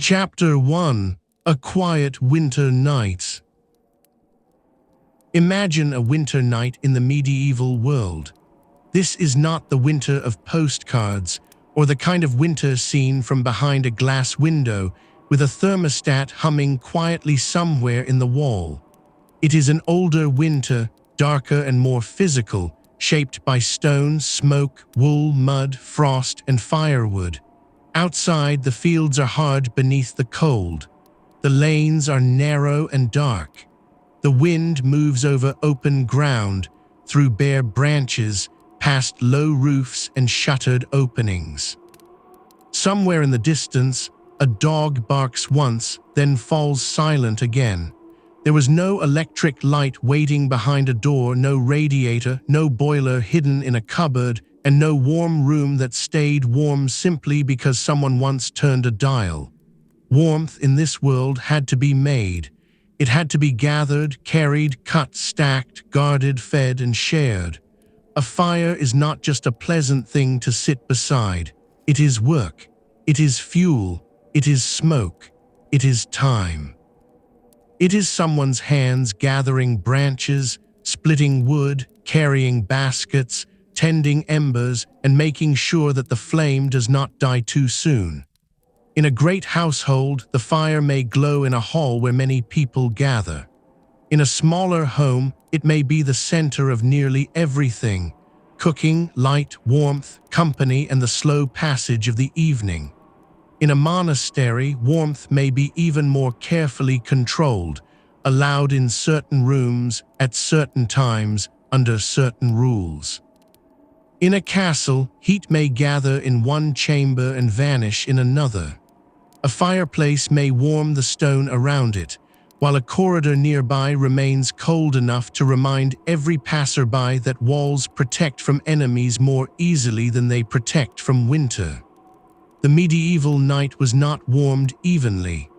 Chapter 1: A Quiet Winter Night. Imagine a winter night in the medieval world. This is not the winter of postcards, or the kind of winter seen from behind a glass window with a thermostat humming quietly somewhere in the wall. It is an older winter, darker and more physical, shaped by stone, smoke, wool, mud, frost, and firewood. Outside, the fields are hard beneath the cold. The lanes are narrow and dark. The wind moves over open ground, through bare branches, past low roofs and shuttered openings. Somewhere in the distance, a dog barks once, then falls silent again. There was no electric light waiting behind a door, no radiator, no boiler hidden in a cupboard, and no warm room that stayed warm simply because someone once turned a dial. Warmth in this world had to be made. It had to be gathered, carried, cut, stacked, guarded, fed, and shared. A fire is not just a pleasant thing to sit beside. It is work. It is fuel. It is smoke. It is time. It is someone's hands gathering branches, splitting wood, carrying baskets, tending embers, and making sure that the flame does not die too soon. In a great household, the fire may glow in a hall where many people gather. In a smaller home, it may be the center of nearly everything: cooking, light, warmth, company, and the slow passage of the evening. In a monastery, warmth may be even more carefully controlled, allowed in certain rooms, at certain times, under certain rules. In a castle, heat may gather in one chamber and vanish in another. A fireplace may warm the stone around it, while a corridor nearby remains cold enough to remind every passerby that walls protect from enemies more easily than they protect from winter. The medieval night was not warmed evenly.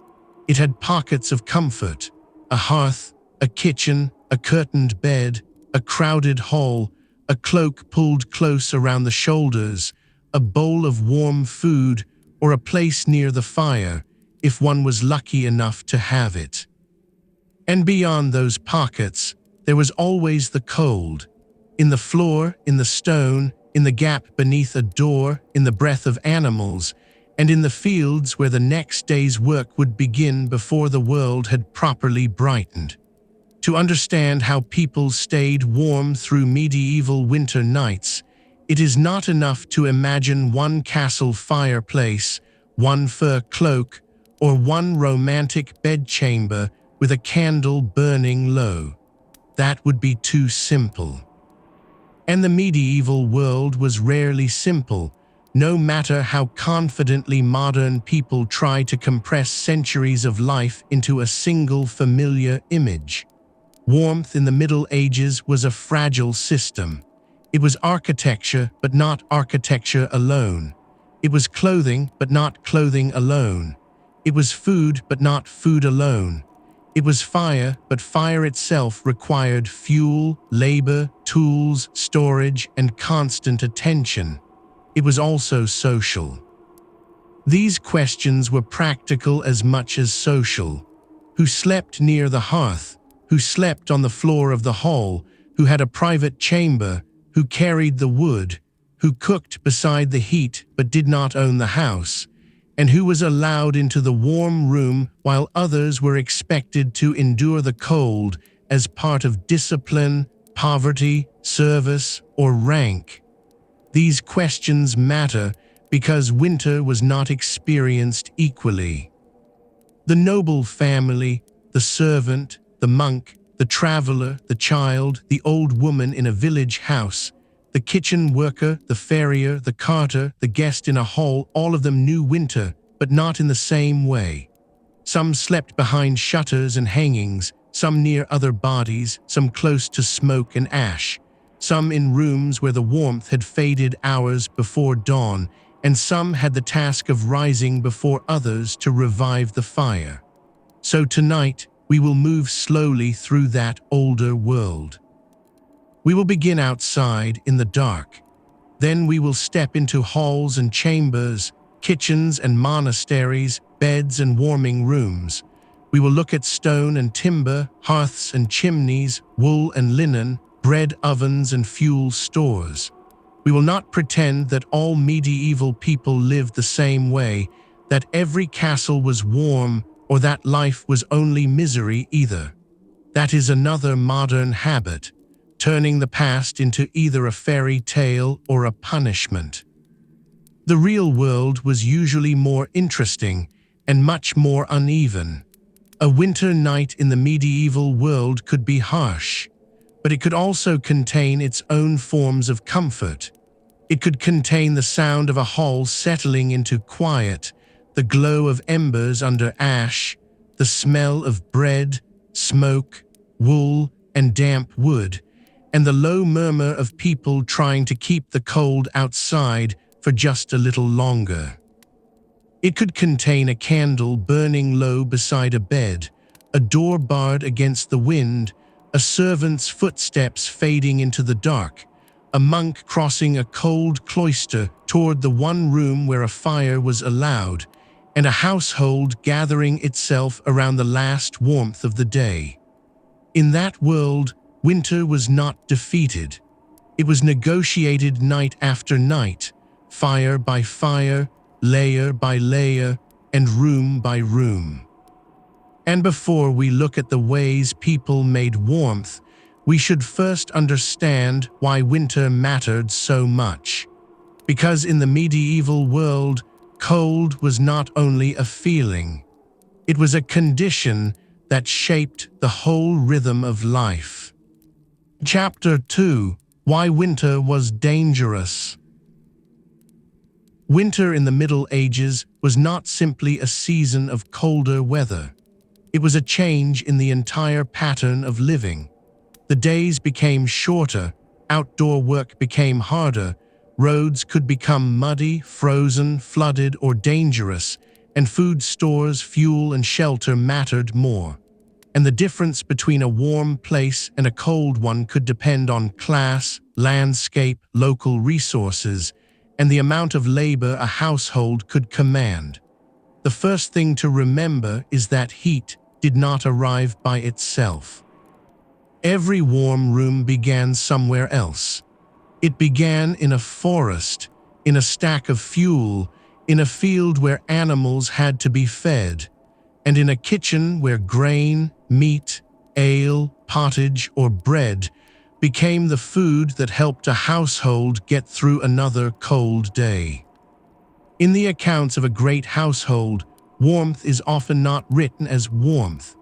It had pockets of comfort: a hearth, a kitchen, a curtained bed, a crowded hall, a cloak pulled close around the shoulders, a bowl of warm food, or a place near the fire, if one was lucky enough to have it. And beyond those pockets, there was always the cold. In the floor, in the stone, in the gap beneath a door, in the breath of animals, and in the fields where the next day's work would begin before the world had properly brightened. To understand how people stayed warm through medieval winter nights, it is not enough to imagine one castle fireplace, one fur cloak, or one romantic bedchamber with a candle burning low. That would be too simple. And the medieval world was rarely simple, no matter how confidently modern people try to compress centuries of life into a single familiar image. Warmth in the Middle Ages was a fragile system. It was architecture, but not architecture alone. It was clothing, but not clothing alone. It was food, but not food alone. It was fire, but fire itself required fuel, labor, tools, storage, and constant attention. It was also social. These questions were practical as much as social. Who slept near the hearth? Who slept on the floor of the hall? Who had a private chamber? Who carried the wood? Who cooked beside the heat but did not own the house? And who was allowed into the warm room while others were expected to endure the cold as part of discipline, poverty, service, or rank? These questions matter because winter was not experienced equally. The noble family, the servant, the monk, the traveler, the child, the old woman in a village house, the kitchen worker, the farrier, the carter, the guest in a hall, all of them knew winter, but not in the same way. Some slept behind shutters and hangings, some near other bodies, some close to smoke and ash, some in rooms where the warmth had faded hours before dawn, and some had the task of rising before others to revive the fire. So tonight, we will move slowly through that older world. We will begin outside in the dark. Then we will step into halls and chambers, kitchens and monasteries, beds and warming rooms. We will look at stone and timber, hearths and chimneys, wool and linen, bread ovens and fuel stores. We will not pretend that all medieval people lived the same way, that every castle was warm, or that life was only misery either. That is another modern habit, turning the past into either a fairy tale or a punishment. The real world was usually more interesting and much more uneven. A winter night in the medieval world could be harsh, but it could also contain its own forms of comfort. It could contain the sound of a hall settling into quiet, the glow of embers under ash, the smell of bread, smoke, wool, and damp wood, and the low murmur of people trying to keep the cold outside for just a little longer. It could contain a candle burning low beside a bed, a door barred against the wind, a servant's footsteps fading into the dark, a monk crossing a cold cloister toward the one room where a fire was allowed, and a household gathering itself around the last warmth of the day. In that world, winter was not defeated. It was negotiated night after night, fire by fire, layer by layer, and room by room. And before we look at the ways people made warmth, we should first understand why winter mattered so much. Because in the medieval world, cold was not only a feeling, it was a condition that shaped the whole rhythm of life. Chapter 2: Why Winter Was Dangerous. Winter in the Middle Ages was not simply a season of colder weather. It was a change in the entire pattern of living. The days became shorter, outdoor work became harder, roads could become muddy, frozen, flooded, or dangerous, and food stores, fuel, and shelter mattered more. And the difference between a warm place and a cold one could depend on class, landscape, local resources, and the amount of labor a household could command. The first thing to remember is that heat did not arrive by itself. Every warm room began somewhere else. It began in a forest, in a stack of fuel, in a field where animals had to be fed, and in a kitchen where grain, meat, ale, pottage, or bread became the food that helped a household get through another cold day. In the accounts of a great household, warmth is often not written as warmth.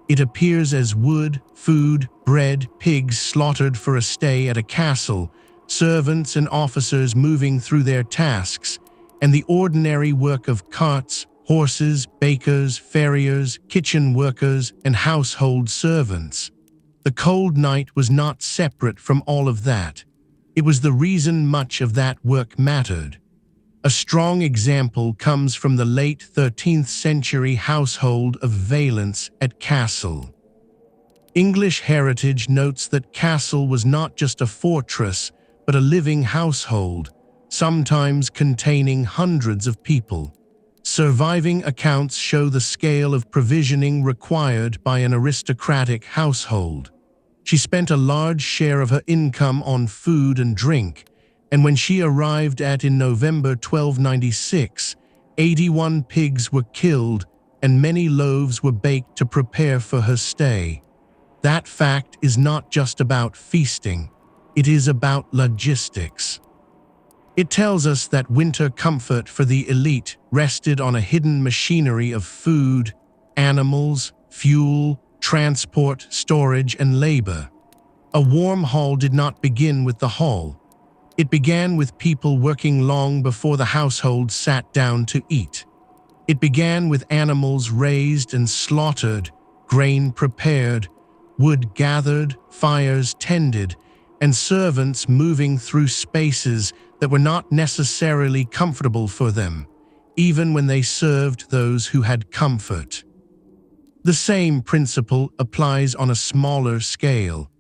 It appears as wood, food, bread, pigs slaughtered for a stay at a castle, servants and officers moving through their tasks, and the ordinary work of carts, horses, bakers, farriers, kitchen workers, and household servants. The cold night was not separate from all of that. It was the reason much of that work mattered. A strong example comes from the late 13th century household of Valence at Castle. English heritage notes that Castle was not just a fortress, but a living household, sometimes containing hundreds of people. Surviving accounts show the scale of provisioning required by an aristocratic household. She spent a large share of her income on food and drink, and when she arrived in November 1296, 81 pigs were killed and many loaves were baked to prepare for her stay. That fact is not just about feasting, it is about logistics. It tells us that winter comfort for the elite rested on a hidden machinery of food, animals, fuel, transport, storage, and labor. A warm hall did not begin with the hall. It began with people working long before the household sat down to eat. It began with animals raised and slaughtered, grain prepared, wood gathered, fires tended, and servants moving through spaces that were not necessarily comfortable for them, even when they served those who had comfort. The same principle applies on a smaller scale.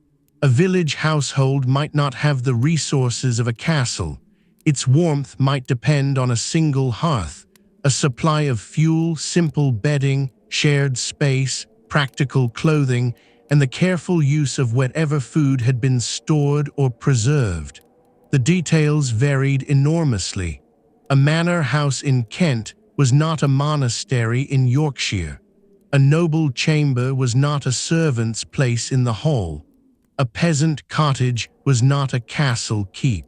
A village household might not have the resources of a castle. Its warmth might depend on a single hearth, A supply of fuel, simple bedding, shared space, practical clothing, and the careful use of whatever food had been stored or preserved. The details varied enormously. A manor house in Kent was not a monastery in Yorkshire. A noble chamber was not a servant's place in the hall. A peasant cottage was not a castle keep.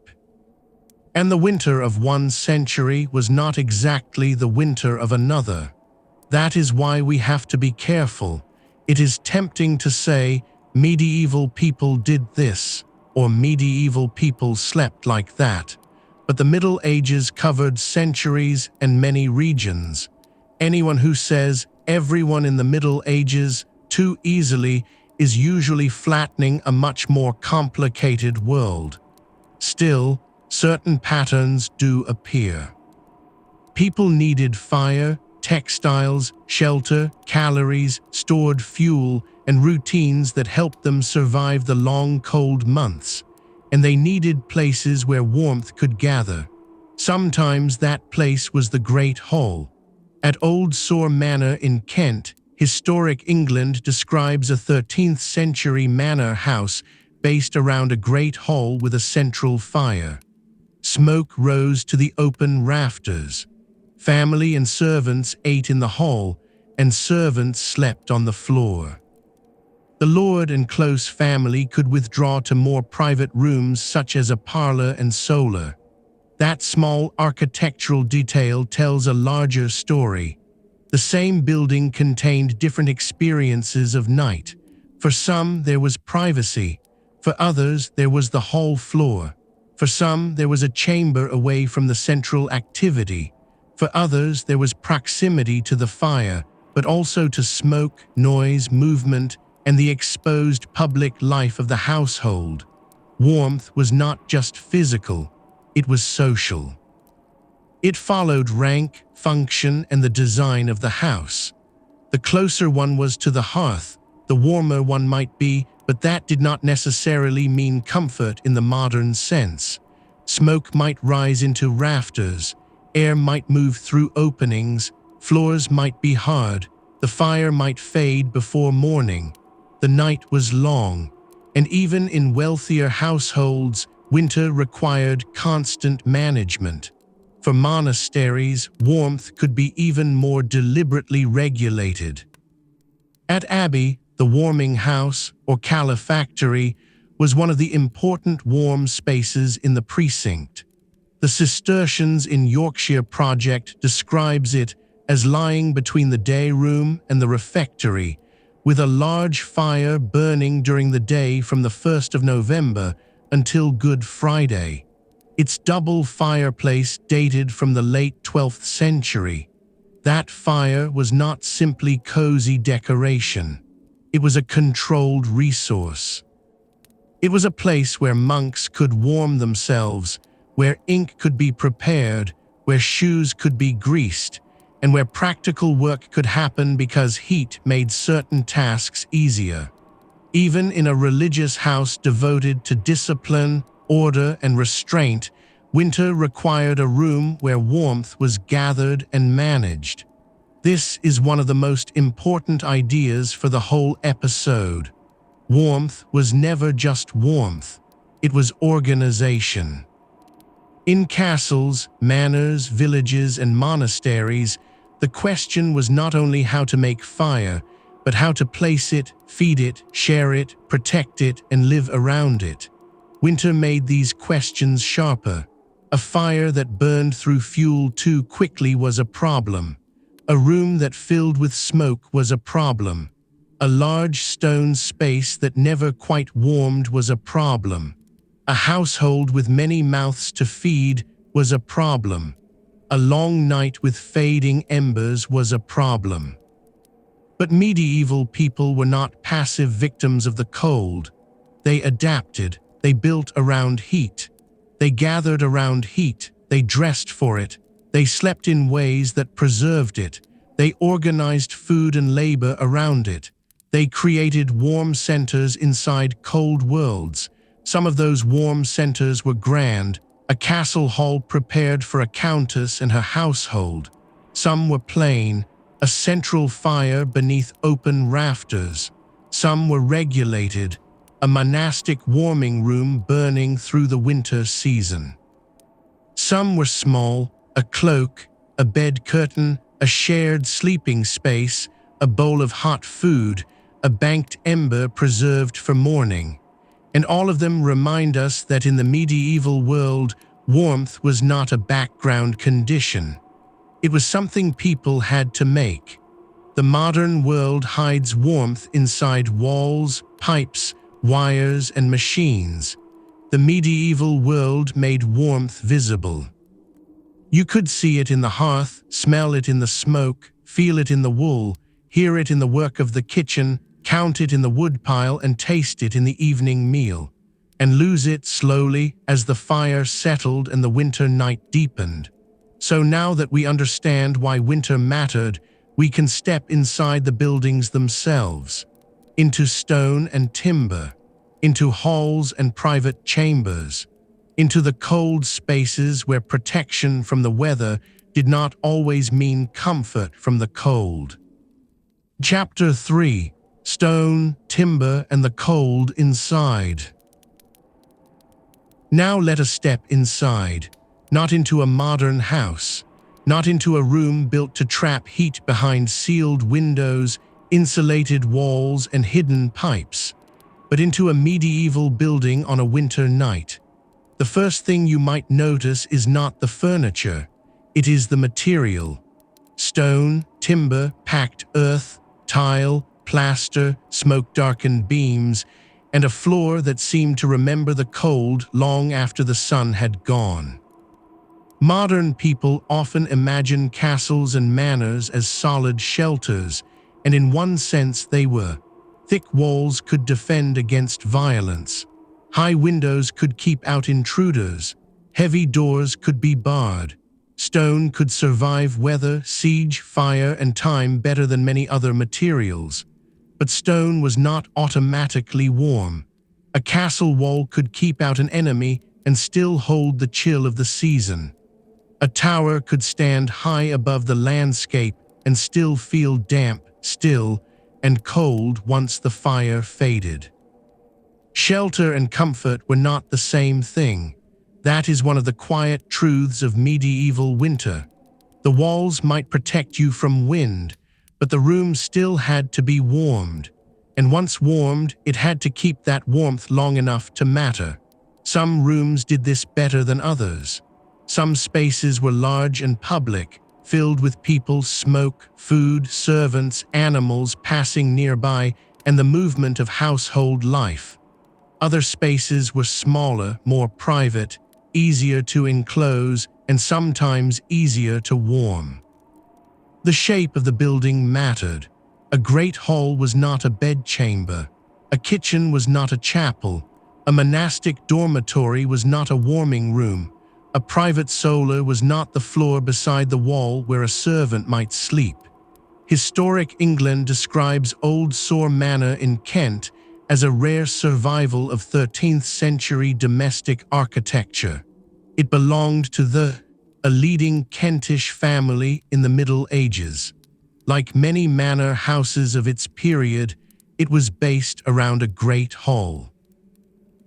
And the winter of one century was not exactly the winter of another. That is why we have to be careful. It is tempting to say, medieval people did this, or medieval people slept like that. But the Middle Ages covered centuries and many regions. Anyone who says everyone in the Middle Ages too easily is usually flattening a much more complicated world. Still, certain patterns do appear. People needed fire, textiles, shelter, calories, stored fuel, and routines that helped them survive the long cold months, and they needed places where warmth could gather. Sometimes that place was the Great Hall. At Old Soar Manor in Kent, historic England describes a 13th century manor house based around a great hall with a central fire. Smoke rose to the open rafters. Family and servants ate in the hall, and servants slept on the floor. The lord and close family could withdraw to more private rooms such as a parlor and solar. That small architectural detail tells a larger story. The same building contained different experiences of night. For some, there was privacy. For others, there was the hall floor. For some, there was a chamber away from the central activity. For others, there was proximity to the fire, but also to smoke, noise, movement, and the exposed public life of the household. Warmth was not just physical, it was social. It followed rank, function, and the design of the house. The closer one was to the hearth, the warmer one might be, but that did not necessarily mean comfort in the modern sense. Smoke might rise into rafters, air might move through openings, floors might be hard, the fire might fade before morning. The night was long, and even in wealthier households, winter required constant management. For monasteries, warmth could be even more deliberately regulated. At Abbey, the warming house, or calefactory, was one of the important warm spaces in the precinct. The Cistercians in Yorkshire project describes it as lying between the day room and the refectory, with a large fire burning during the day from the 1st of November until Good Friday. Its double fireplace dated from the late 12th century. That fire was not simply cozy decoration. It was a controlled resource. It was a place where monks could warm themselves, where ink could be prepared, where shoes could be greased, and where practical work could happen because heat made certain tasks easier. Even in a religious house devoted to discipline, order, and restraint, winter required a room where warmth was gathered and managed. This is one of the most important ideas for the whole episode. Warmth was never just warmth, it was organization. In castles, manors, villages, and monasteries, the question was not only how to make fire, but how to place it, feed it, share it, protect it, and live around it. Winter made these questions sharper. A fire that burned through fuel too quickly was a problem. A room that filled with smoke was a problem. A large stone space that never quite warmed was a problem. A household with many mouths to feed was a problem. A long night with fading embers was a problem. But medieval people were not passive victims of the cold. They adapted, they built around heat. They gathered around heat, they dressed for it. They slept in ways that preserved it. They organized food and labor around it. They created warm centers inside cold worlds. Some of those warm centers were grand, a castle hall prepared for a countess and her household. Some were plain, a central fire beneath open rafters. Some were regulated, a monastic warming room burning through the winter season. Some were small, a cloak, a bed curtain, a shared sleeping space, a bowl of hot food, a banked ember preserved for morning. And all of them remind us that in the medieval world, warmth was not a background condition. It was something people had to make. The modern world hides warmth inside walls, pipes, wires, and machines. The medieval world made warmth visible. You could see it in the hearth, smell it in the smoke, feel it in the wool, hear it in the work of the kitchen, count it in the woodpile, and taste it in the evening meal, and lose it slowly as the fire settled and the winter night deepened. So now that we understand why winter mattered, we can step inside the buildings themselves, into stone and timber, into halls and private chambers, into the cold spaces where protection from the weather did not always mean comfort from the cold. Chapter 3: Stone, Timber, and the Cold Inside. Now let us step inside, not into a modern house, not into a room built to trap heat behind sealed windows, insulated walls, and hidden pipes, but into a medieval building on a winter night. The first thing you might notice is not the furniture, it is the material. Stone, timber, packed earth, tile, plaster, smoke-darkened beams, and a floor that seemed to remember the cold long after the sun had gone. Modern people often imagine castles and manors as solid shelters, and in one sense they were. Thick walls could defend against violence. High windows could keep out intruders. Heavy doors could be barred. Stone could survive weather, siege, fire, and time better than many other materials. But stone was not automatically warm. A castle wall could keep out an enemy and still hold the chill of the season. A tower could stand high above the landscape and still feel damp, still, and cold once the fire faded. Shelter and comfort were not the same thing. That is one of the quiet truths of medieval winter. The walls might protect you from wind, but the room still had to be warmed. And once warmed, it had to keep that warmth long enough to matter. Some rooms did this better than others. Some spaces were large and public, filled with people, smoke, food, servants, animals passing nearby, and the movement of household life. Other spaces were smaller, more private, easier to enclose, and sometimes easier to warm. The shape of the building mattered. A great hall was not a bedchamber. A kitchen was not a chapel. A monastic dormitory was not a warming room. A private solar was not the floor beside the wall where a servant might sleep. Historic England describes Old Soar Manor in Kent as a rare survival of 13th century domestic architecture. It belonged to a leading Kentish family in the Middle Ages. Like many manor houses of its period, it was based around a great hall.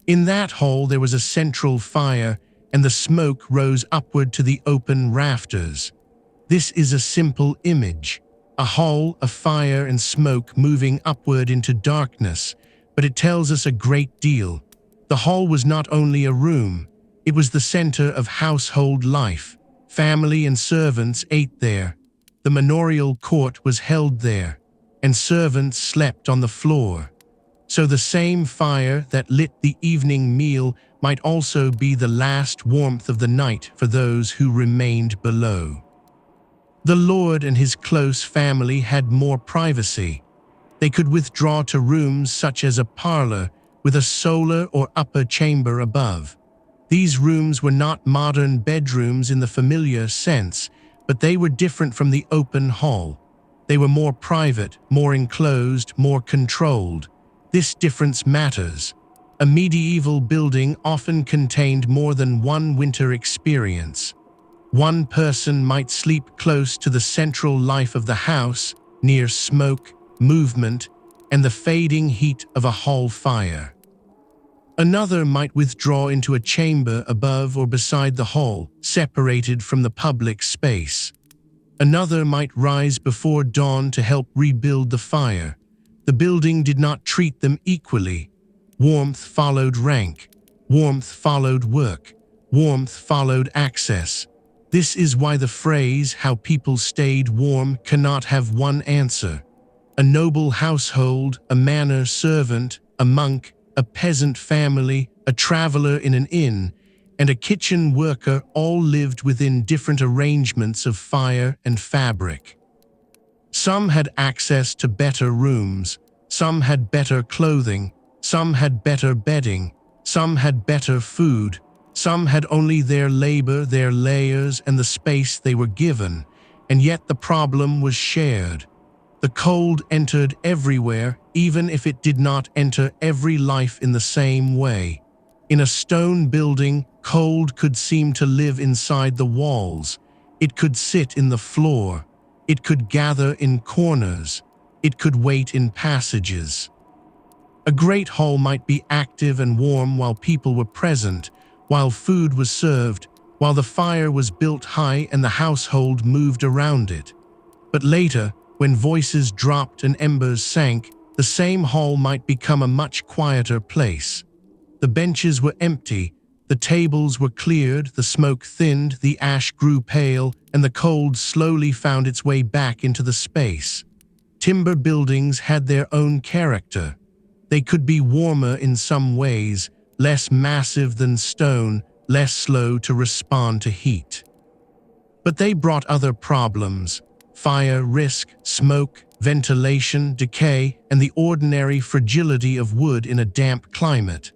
In that hall there was a central fire, and the smoke rose upward to the open rafters. This is a simple image, a hall, a fire, and smoke moving upward into darkness, but it tells us a great deal. The hall was not only a room, it was the center of household life. Family and servants ate there. The manorial court was held there, and servants slept on the floor. So the same fire that lit the evening meal might also be the last warmth of the night for those who remained below. The Lord and his close family had more privacy. They could withdraw to rooms such as a parlor with a solar or upper chamber above. These rooms were not modern bedrooms in the familiar sense, but they were different from the open hall. They were more private, more enclosed, more controlled. This difference matters. A medieval building often contained more than one winter experience. One person might sleep close to the central life of the house, near smoke, movement, and the fading heat of a hall fire. Another might withdraw into a chamber above or beside the hall, separated from the public space. Another might rise before dawn to help rebuild the fire. The building did not treat them equally. Warmth followed rank. Warmth followed work. Warmth followed access. This is why the phrase, "how people stayed warm," cannot have one answer. A noble household, a manor servant, a monk, a peasant family, a traveler in an inn, and a kitchen worker all lived within different arrangements of fire and fabric. Some had access to better rooms, some had better clothing, some had better bedding, some had better food, some had only their labor, their layers, and the space they were given, and yet the problem was shared. The cold entered everywhere, even if it did not enter every life in the same way. In a stone building, cold could seem to live inside the walls. It could sit in the floor. It could gather in corners. It could wait in passages. A great hall might be active and warm while people were present, while food was served, while the fire was built high and the household moved around it. But later, when voices dropped and embers sank, the same hall might become a much quieter place. The benches were empty, the tables were cleared, the smoke thinned, the ash grew pale, and the cold slowly found its way back into the space. Timber buildings had their own character. They could be warmer in some ways, less massive than stone, less slow to respond to heat. But they brought other problems: fire risk, smoke, ventilation, decay, and the ordinary fragility of wood in a damp climate.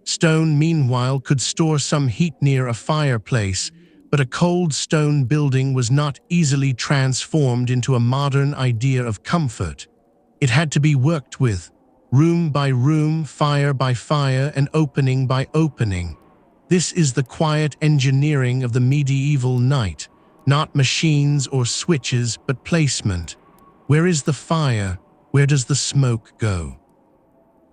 Stone, meanwhile, could store some heat near a fireplace, but a cold stone building was not easily transformed into a modern idea of comfort. It had to be worked with, room by room, fire by fire, and opening by opening. This is the quiet engineering of the medieval night, not machines or switches, but placement. Where is the fire? Where does the smoke go?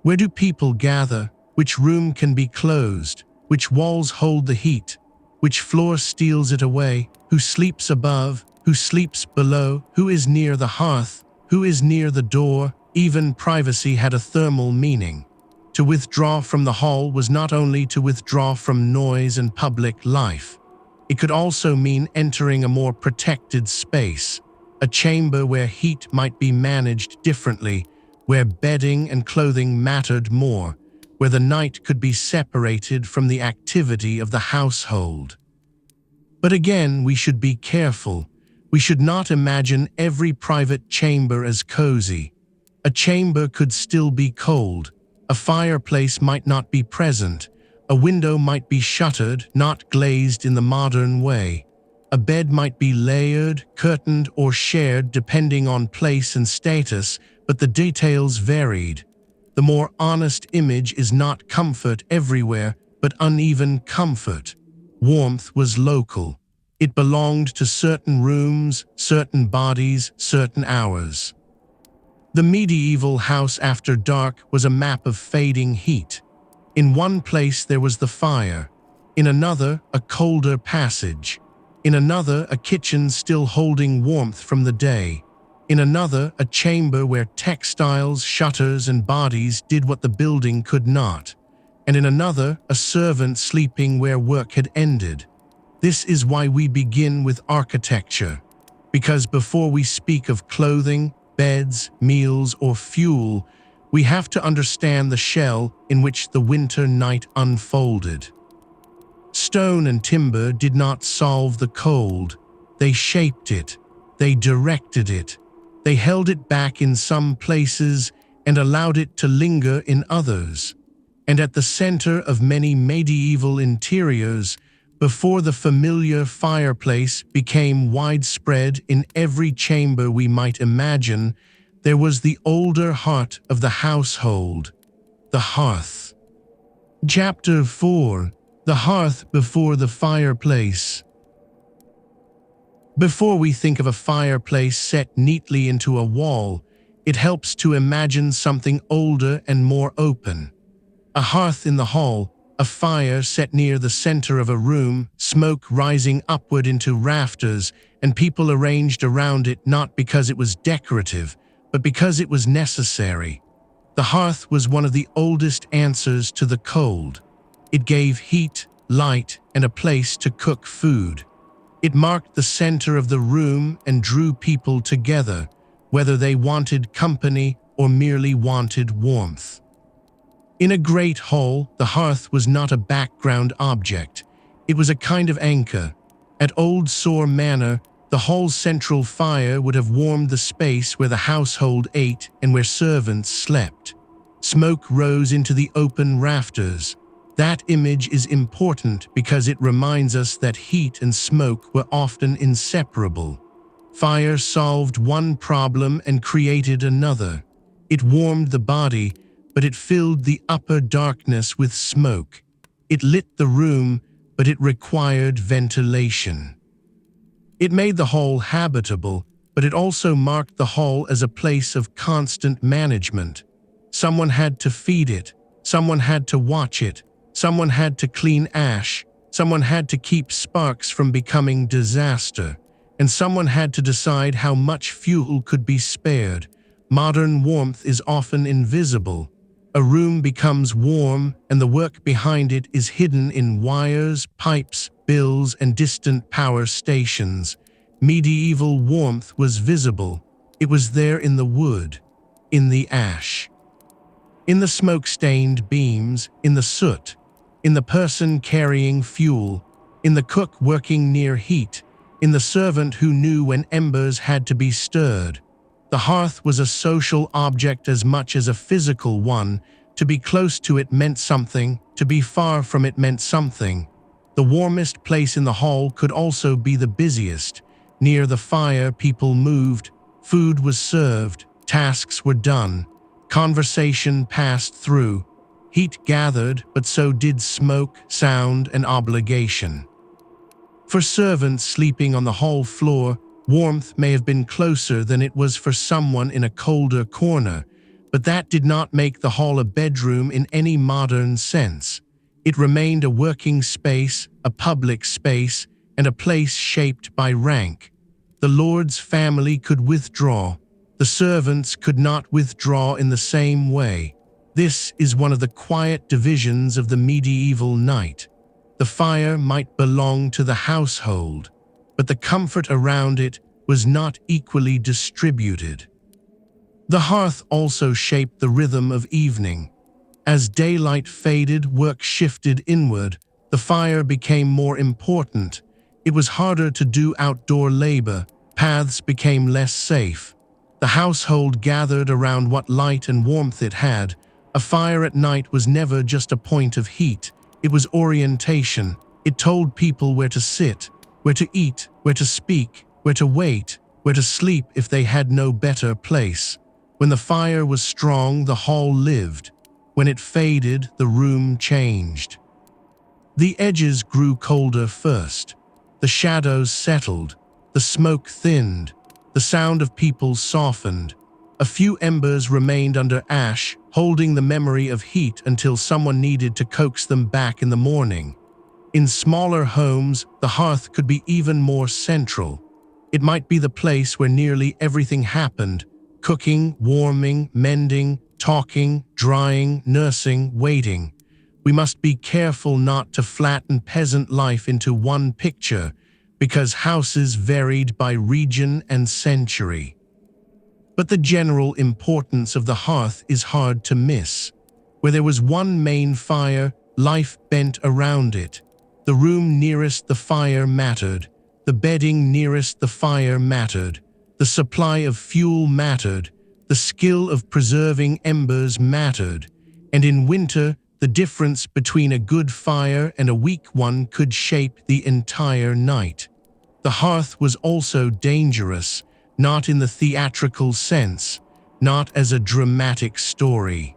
Where do people gather? Which room can be closed? Which walls hold the heat? Which floor steals it away? Who sleeps above? Who sleeps below? Who is near the hearth? Who is near the door? Even privacy had a thermal meaning. To withdraw from the hall was not only to withdraw from noise and public life. It could also mean entering a more protected space, a chamber where heat might be managed differently, where bedding and clothing mattered more, where the night could be separated from the activity of the household. But again, we should be careful. We should not imagine every private chamber as cozy. A chamber could still be cold. A fireplace might not be present. A window might be shuttered, not glazed in the modern way. A bed might be layered, curtained, or shared depending on place and status, but the details varied. The more honest image is not comfort everywhere, but uneven comfort. Warmth was local. It belonged to certain rooms, certain bodies, certain hours. The medieval house after dark was a map of fading heat. In one place there was the fire. In another, a colder passage. In another, a kitchen still holding warmth from the day. In another, a chamber where textiles, shutters, and bodies did what the building could not. And in another, a servant sleeping where work had ended. This is why we begin with architecture. Because before we speak of clothing, beds, meals, or fuel, we have to understand the shell in which the winter night unfolded. Stone and timber did not solve the cold. They shaped it. They directed it. They held it back in some places and allowed it to linger in others. And at the center of many medieval interiors, before the familiar fireplace became widespread in every chamber we might imagine, there was the older heart of the household, the hearth. Chapter 4: The Hearth Before the Fireplace. Before we think of a fireplace set neatly into a wall, it helps to imagine something older and more open. A hearth in the hall, a fire set near the center of a room, smoke rising upward into rafters, and people arranged around it not because it was decorative, but because it was necessary. The hearth was one of the oldest answers to the cold. It gave heat, light, and a place to cook food. It marked the center of the room and drew people together, whether they wanted company or merely wanted warmth. In a great hall, the hearth was not a background object. It was a kind of anchor. At Old Sore Manor, the hall's central fire would have warmed the space where the household ate and where servants slept. Smoke rose into the open rafters. That image is important because it reminds us that heat and smoke were often inseparable. Fire solved one problem and created another. It warmed the body, but it filled the upper darkness with smoke. It lit the room, but it required ventilation. It made the hall habitable, but it also marked the hall as a place of constant management. Someone had to feed it, someone had to watch it, someone had to clean ash, someone had to keep sparks from becoming disaster, and someone had to decide how much fuel could be spared. Modern warmth is often invisible. A room becomes warm, and the work behind it is hidden in wires, pipes, bills, and distant power stations. Medieval warmth was visible. It was there in the wood, in the ash, in the smoke-stained beams, in the soot, in the person carrying fuel, in the cook working near heat, in the servant who knew when embers had to be stirred. The hearth was a social object as much as a physical one. To be close to it meant something, to be far from it meant something. The warmest place in the hall could also be the busiest. Near the fire, people moved, food was served, tasks were done, conversation passed through. Heat gathered, but so did smoke, sound, and obligation. For servants sleeping on the hall floor, warmth may have been closer than it was for someone in a colder corner, but that did not make the hall a bedroom in any modern sense. It remained a working space, a public space, and a place shaped by rank. The lord's family could withdraw. The servants could not withdraw in the same way. This is one of the quiet divisions of the medieval night. The fire might belong to the household, but the comfort around it was not equally distributed. The hearth also shaped the rhythm of evening. As daylight faded, work shifted inward. The fire became more important. It was harder to do outdoor labor. Paths became less safe. The household gathered around what light and warmth it had. A fire at night was never just a point of heat. It was orientation. It told people where to sit, where to eat, where to speak, where to wait, where to sleep if they had no better place. When the fire was strong, the hall lived. When it faded, the room changed. The edges grew colder first. The shadows settled. The smoke thinned. The sound of people softened. A few embers remained under ash, holding the memory of heat until someone needed to coax them back in the morning. In smaller homes, the hearth could be even more central. It might be the place where nearly everything happened: cooking, warming, mending, talking, drying, nursing, waiting. We must be careful not to flatten peasant life into one picture, because houses varied by region and century. But the general importance of the hearth is hard to miss. Where there was one main fire, life bent around it. The room nearest the fire mattered. The bedding nearest the fire mattered. The supply of fuel mattered. The skill of preserving embers mattered. And in winter, the difference between a good fire and a weak one could shape the entire night. The hearth was also dangerous, not in the theatrical sense, not as a dramatic story,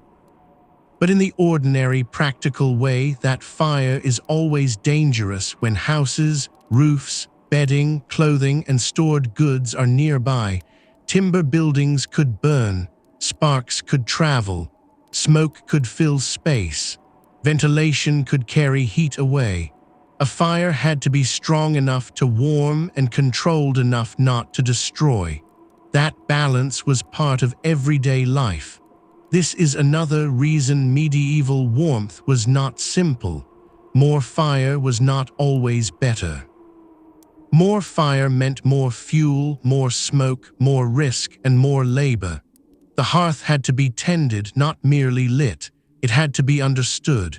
but in the ordinary practical way that fire is always dangerous when houses, roofs, bedding, clothing, and stored goods are nearby, timber buildings could burn, sparks could travel, smoke could fill space, ventilation could carry heat away. A fire had to be strong enough to warm and controlled enough not to destroy. That balance was part of everyday life. This is another reason medieval warmth was not simple. More fire was not always better. More fire meant more fuel, more smoke, more risk, and more labor. The hearth had to be tended, not merely lit. It had to be understood.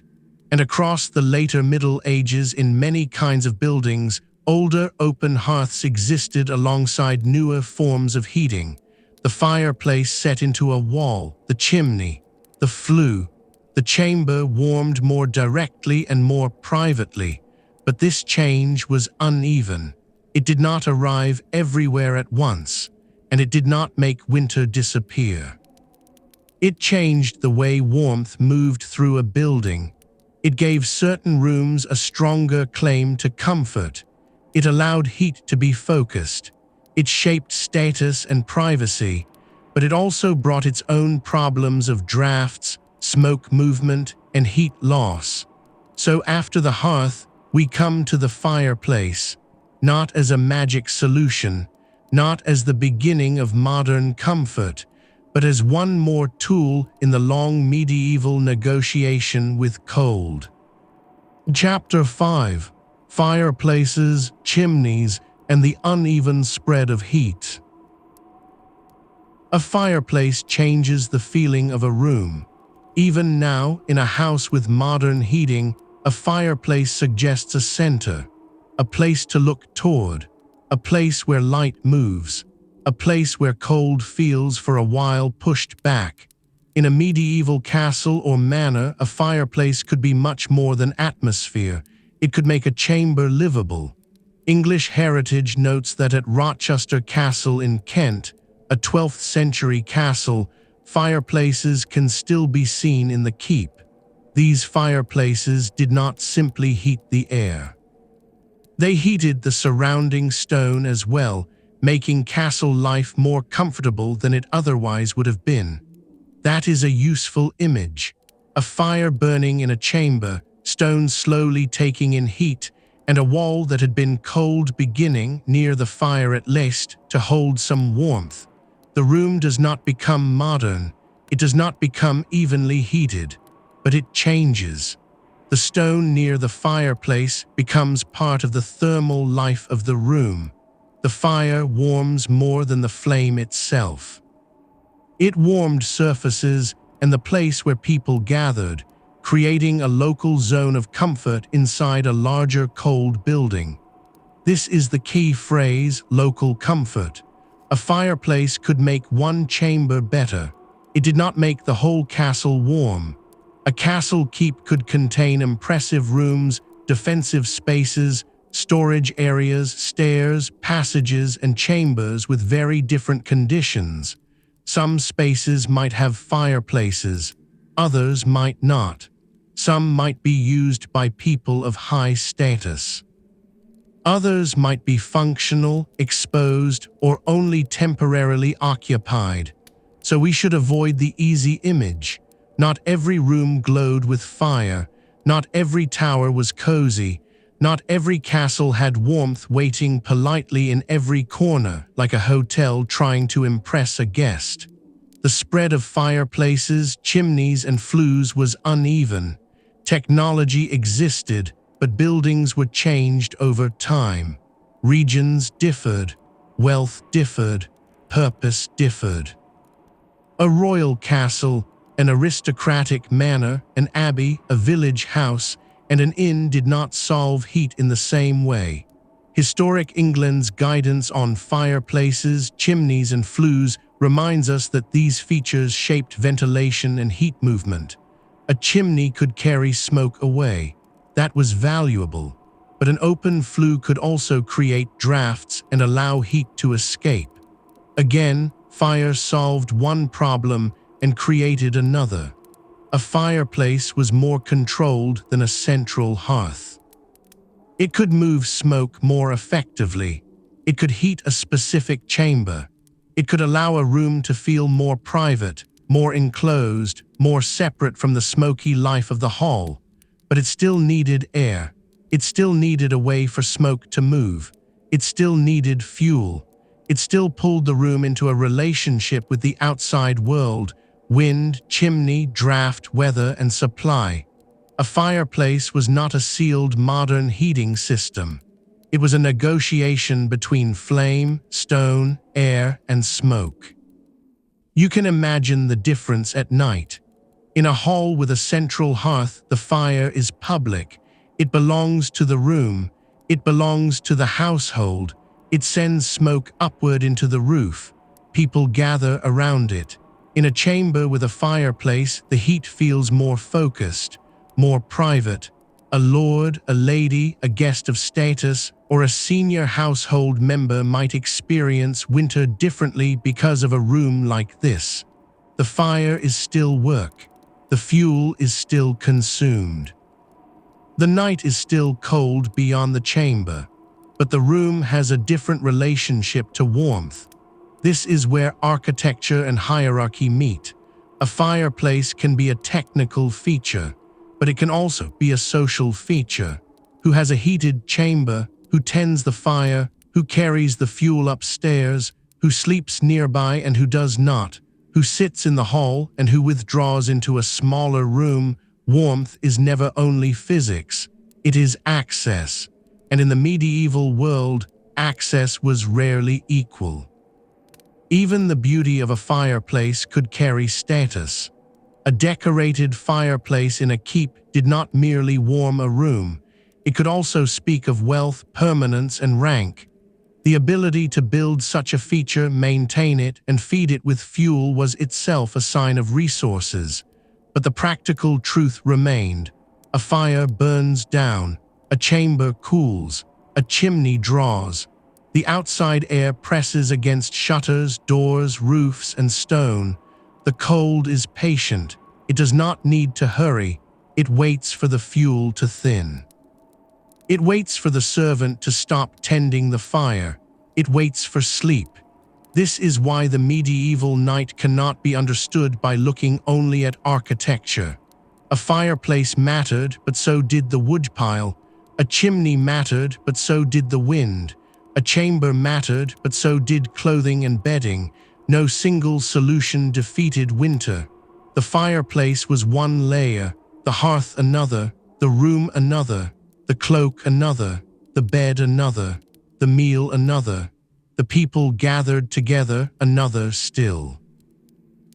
And across the later Middle Ages in many kinds of buildings, older open hearths existed alongside newer forms of heating. The fireplace set into a wall, the chimney, the flue. The chamber warmed more directly and more privately, but this change was uneven. It did not arrive everywhere at once, and it did not make winter disappear. It changed the way warmth moved through a building. It gave certain rooms a stronger claim to comfort. It allowed heat to be focused. It shaped status and privacy, but it also brought its own problems of drafts, smoke movement, and heat loss. So after the hearth, we come to the fireplace, not as a magic solution, not as the beginning of modern comfort, but as one more tool in the long medieval negotiation with cold. Chapter 5: Fireplaces, Chimneys, and the Uneven Spread of Heat. A fireplace changes the feeling of a room. Even now, in a house with modern heating, a fireplace suggests a center, a place to look toward, a place where light moves, a place where cold feels for a while pushed back. In a medieval castle or manor, a fireplace could be much more than atmosphere. It could make a chamber livable. English heritage notes that at Rochester Castle in Kent, a 12th century castle, fireplaces can still be seen in the keep. These fireplaces did not simply heat the air. They heated the surrounding stone as well, making castle life more comfortable than it otherwise would have been. That is a useful image. A fire burning in a chamber, stone slowly taking in heat, and a wall that had been cold beginning near the fire at least to hold some warmth. The room does not become modern. It does not become evenly heated, but it changes. The stone near the fireplace becomes part of the thermal life of the room. The fire warms more than the flame itself. It warmed surfaces and the place where people gathered, creating a local zone of comfort inside a larger cold building. This is the key phrase, local comfort. A fireplace could make one chamber better. It did not make the whole castle warm. A castle keep could contain impressive rooms, defensive spaces, storage areas, stairs, passages, and chambers with very different conditions. Some spaces might have fireplaces, others might not. Some might be used by people of high status. Others might be functional, exposed, or only temporarily occupied. So we should avoid the easy image. Not every room glowed with fire. Not every tower was cozy. Not every castle had warmth waiting politely in every corner, like a hotel trying to impress a guest. The spread of fireplaces, chimneys, and flues was uneven. Technology existed, but buildings were changed over time. Regions differed, wealth differed, purpose differed. A royal castle, an aristocratic manor, an abbey, a village house, and an inn did not solve heat in the same way. Historic England's guidance on fireplaces, chimneys, and flues reminds us that these features shaped ventilation and heat movement. A chimney could carry smoke away. That was valuable. But an open flue could also create drafts and allow heat to escape. Again, fire solved one problem and created another. A fireplace was more controlled than a central hearth. It could move smoke more effectively. It could heat a specific chamber. It could allow a room to feel more private, more enclosed, more separate from the smoky life of the hall. But it still needed air. It still needed a way for smoke to move. It still needed fuel. It still pulled the room into a relationship with the outside world: wind, chimney, draft, weather, and supply. A fireplace was not a sealed modern heating system. It was a negotiation between flame, stone, air, and smoke. You can imagine the difference at night. In a hall with a central hearth, the fire is public. It belongs to the room. It belongs to the household. It sends smoke upward into the roof. People gather around it. In a chamber with a fireplace, the heat feels more focused, more private. A lord, a lady, a guest of status, or a senior household member might experience winter differently because of a room like this. The fire is still work. The fuel is still consumed. The night is still cold beyond the chamber, but the room has a different relationship to warmth. This is where architecture and hierarchy meet. A fireplace can be a technical feature, but it can also be a social feature. Who has a heated chamber? Who tends the fire? Who carries the fuel upstairs? Who sleeps nearby and who does not? Who sits in the hall and who withdraws into a smaller room? Warmth is never only physics. It is access. And in the medieval world, access was rarely equal. Even the beauty of a fireplace could carry status. A decorated fireplace in a keep did not merely warm a room. It could also speak of wealth, permanence, and rank. The ability to build such a feature, maintain it, and feed it with fuel was itself a sign of resources. But the practical truth remained. A fire burns down, a chamber cools, a chimney draws. The outside air presses against shutters, doors, roofs, and stone. The cold is patient. It does not need to hurry. It waits for the fuel to thin. It waits for the servant to stop tending the fire. It waits for sleep. This is why the medieval night cannot be understood by looking only at architecture. A fireplace mattered, but so did the woodpile. A chimney mattered, but so did the wind. A chamber mattered, but so did clothing and bedding. No single solution defeated winter. The fireplace was one layer, the hearth another, the room another, the cloak another, the bed another, the meal another, the people gathered together another still.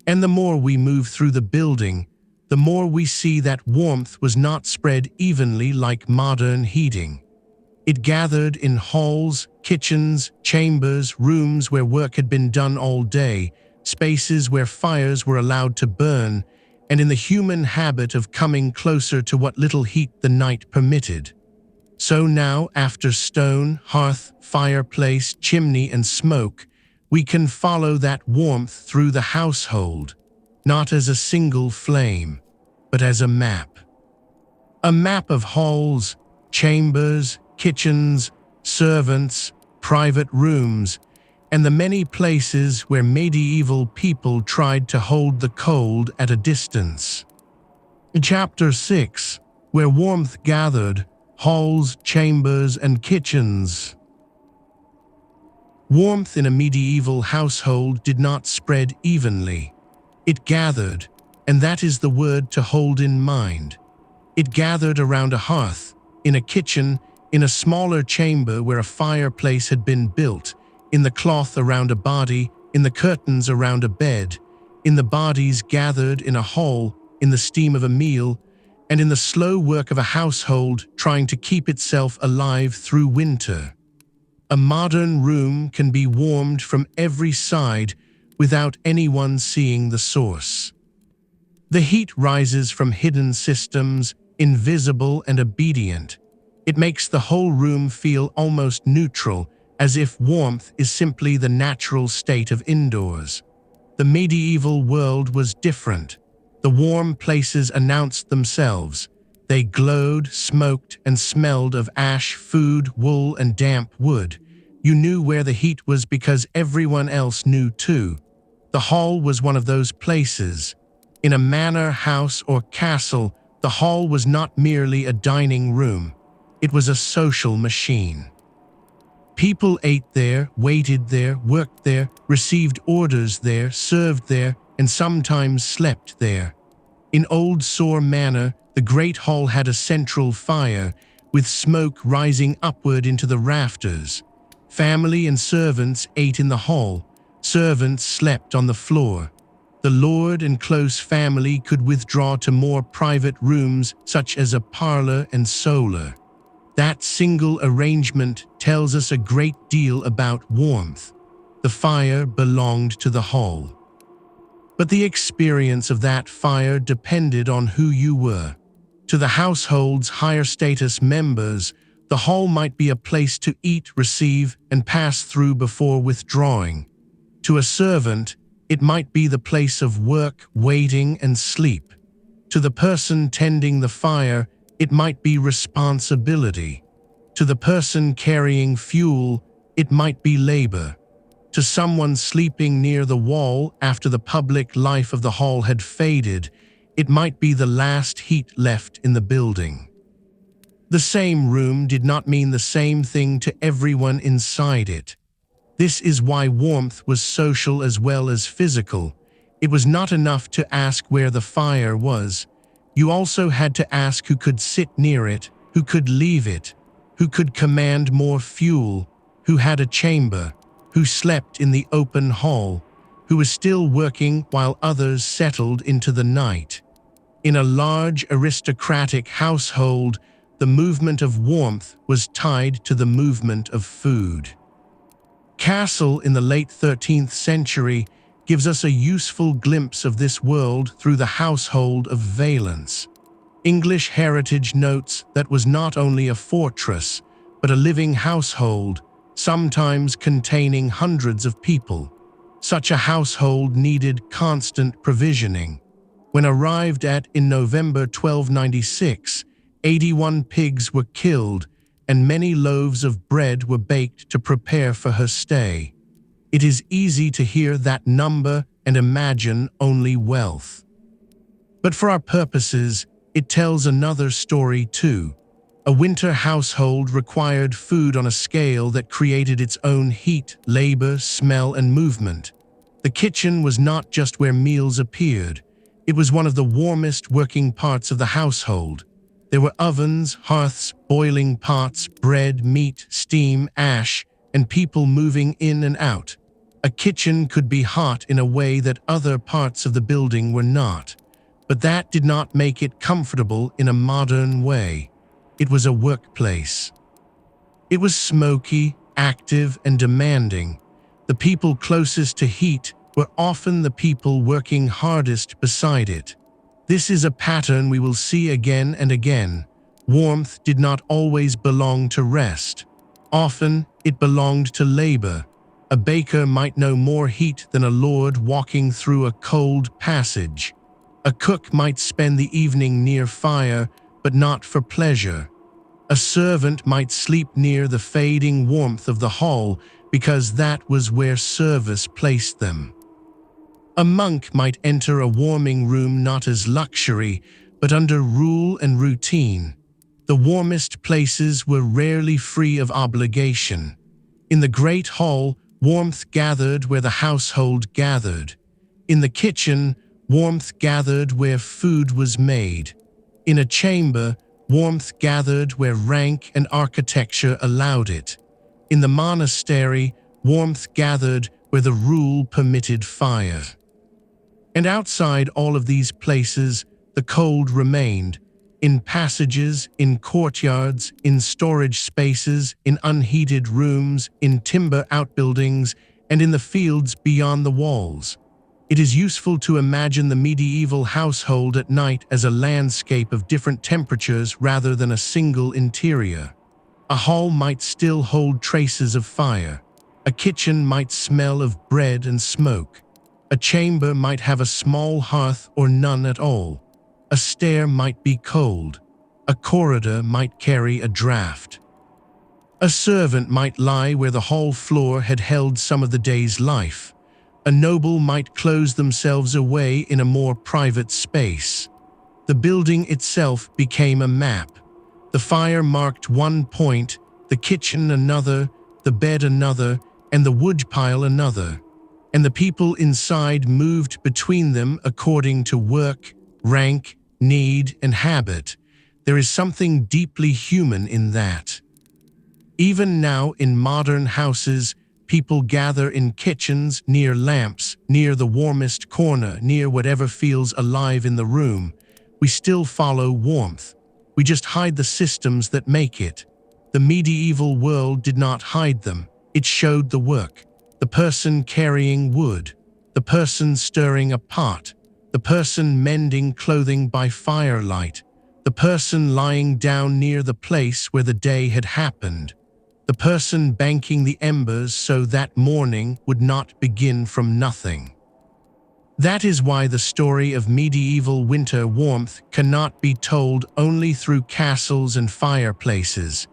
And the more we move through the building, the more we see that warmth was not spread evenly like modern heating. It gathered in halls, kitchens, chambers, rooms where work had been done all day, spaces where fires were allowed to burn, and in the human habit of coming closer to what little heat the night permitted. So now, after stone, hearth, fireplace, chimney, and smoke, we can follow that warmth through the household, not as a single flame, but as a map. A map of halls, chambers, kitchens, servants, private rooms, and the many places where medieval people tried to hold the cold at a distance. In Chapter 6, where warmth gathered, halls, chambers, and kitchens. Warmth in a medieval household did not spread evenly. It gathered, and that is the word to hold in mind. It gathered around a hearth, in a kitchen, in a smaller chamber where a fireplace had been built, in the cloth around a body, in the curtains around a bed, in the bodies gathered in a hall, in the steam of a meal, and in the slow work of a household trying to keep itself alive through winter. A modern room can be warmed from every side without anyone seeing the source. The heat rises from hidden systems, invisible and obedient. It makes the whole room feel almost neutral, as if warmth is simply the natural state of indoors. The medieval world was different. The warm places announced themselves. They glowed, smoked, and smelled of ash, food, wool, and damp wood. You knew where the heat was because everyone else knew too. The hall was one of those places. In a manor, house, or castle, the hall was not merely a dining room. It was a social machine. People ate there, waited there, worked there, received orders there, served there, and sometimes slept there. In Old Sore Manor, the great hall had a central fire, with smoke rising upward into the rafters. Family and servants ate in the hall. Servants slept on the floor. The lord and close family could withdraw to more private rooms, such as a parlor and solar. That single arrangement tells us a great deal about warmth. The fire belonged to the hall. But the experience of that fire depended on who you were. To the household's higher status members, the hall might be a place to eat, receive, and pass through before withdrawing. To a servant, it might be the place of work, waiting, and sleep. To the person tending the fire, it might be responsibility. To the person carrying fuel, it might be labor. To someone sleeping near the wall after the public life of the hall had faded, it might be the last heat left in the building. The same room did not mean the same thing to everyone inside it. This is why warmth was social as well as physical. It was not enough to ask where the fire was. You also had to ask who could sit near it, who could leave it, who could command more fuel, who had a chamber, who slept in the open hall, who was still working while others settled into the night. In a large aristocratic household, the movement of warmth was tied to the movement of food. Castle in the late 13th century gives us a useful glimpse of this world through the household of Valence. English heritage notes that was not only a fortress, but a living household, sometimes containing hundreds of people. Such a household needed constant provisioning. When arrived at in November 1296, 81 pigs were killed and many loaves of bread were baked to prepare for her stay. It is easy to hear that number and imagine only wealth. But for our purposes, it tells another story too. A winter household required food on a scale that created its own heat, labor, smell, and movement. The kitchen was not just where meals appeared. It was one of the warmest working parts of the household. There were ovens, hearths, boiling pots, bread, meat, steam, ash, and people moving in and out. A kitchen could be hot in a way that other parts of the building were not. But that did not make it comfortable in a modern way. It was a workplace. It was smoky, active, and demanding. The people closest to heat were often the people working hardest beside it. This is a pattern we will see again and again. Warmth did not always belong to rest. Often, it belonged to labor. A baker might know more heat than a lord walking through a cold passage. A cook might spend the evening near fire, but not for pleasure. A servant might sleep near the fading warmth of the hall because that was where service placed them. A monk might enter a warming room not as luxury, but under rule and routine. The warmest places were rarely free of obligation. In the great hall, warmth gathered where the household gathered. In the kitchen, warmth gathered where food was made. In a chamber, warmth gathered where rank and architecture allowed it. In the monastery, warmth gathered where the rule permitted fire. And outside all of these places, the cold remained. In passages, in courtyards, in storage spaces, in unheated rooms, in timber outbuildings, and in the fields beyond the walls. It is useful to imagine the medieval household at night as a landscape of different temperatures rather than a single interior. A hall might still hold traces of fire. A kitchen might smell of bread and smoke. A chamber might have a small hearth or none at all. A stair might be cold. A corridor might carry a draught. A servant might lie where the hall floor had held some of the day's life. A noble might close themselves away in a more private space. The building itself became a map. The fire marked one point, the kitchen another, the bed another, and the woodpile another. And the people inside moved between them according to work, rank, need, and habit. There is something deeply human in that. Even now in modern houses, people gather in kitchens, near lamps, near the warmest corner, near whatever feels alive in the room. We still follow warmth. We just hide the systems that make it. The medieval world did not hide them. It showed the work. The person carrying wood. The person stirring a pot. The person mending clothing by firelight. The person lying down near the place where the day had happened. The person banking the embers so that morning would not begin from nothing. That is why the story of medieval winter warmth cannot be told only through castles and fireplaces.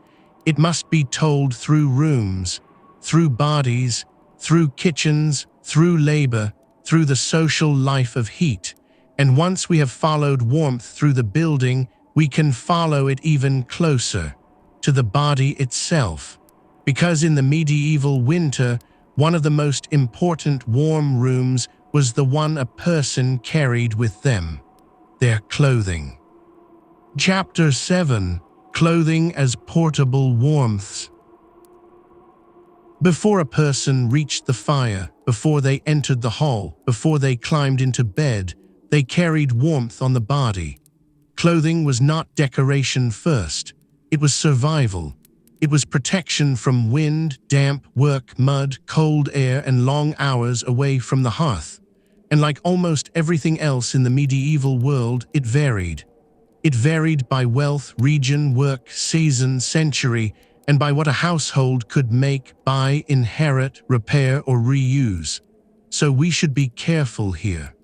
It must be told through rooms, through bodies, through kitchens, through labor, through the social life of heat. And once we have followed warmth through the building, we can follow it even closer, to the body itself. Because in the medieval winter, one of the most important warm rooms was the one a person carried with them, their clothing. Chapter 7: Clothing as Portable Warmths. Before a person reached the fire, before they entered the hall, before they climbed into bed, they carried warmth on the body. Clothing was not decoration first. It was survival. It was protection from wind, damp, work, mud, cold air, and long hours away from the hearth. And like almost everything else in the medieval world, it varied. It varied by wealth, region, work, season, century, and by what a household could make, buy, inherit, repair, or reuse. So we should be careful here.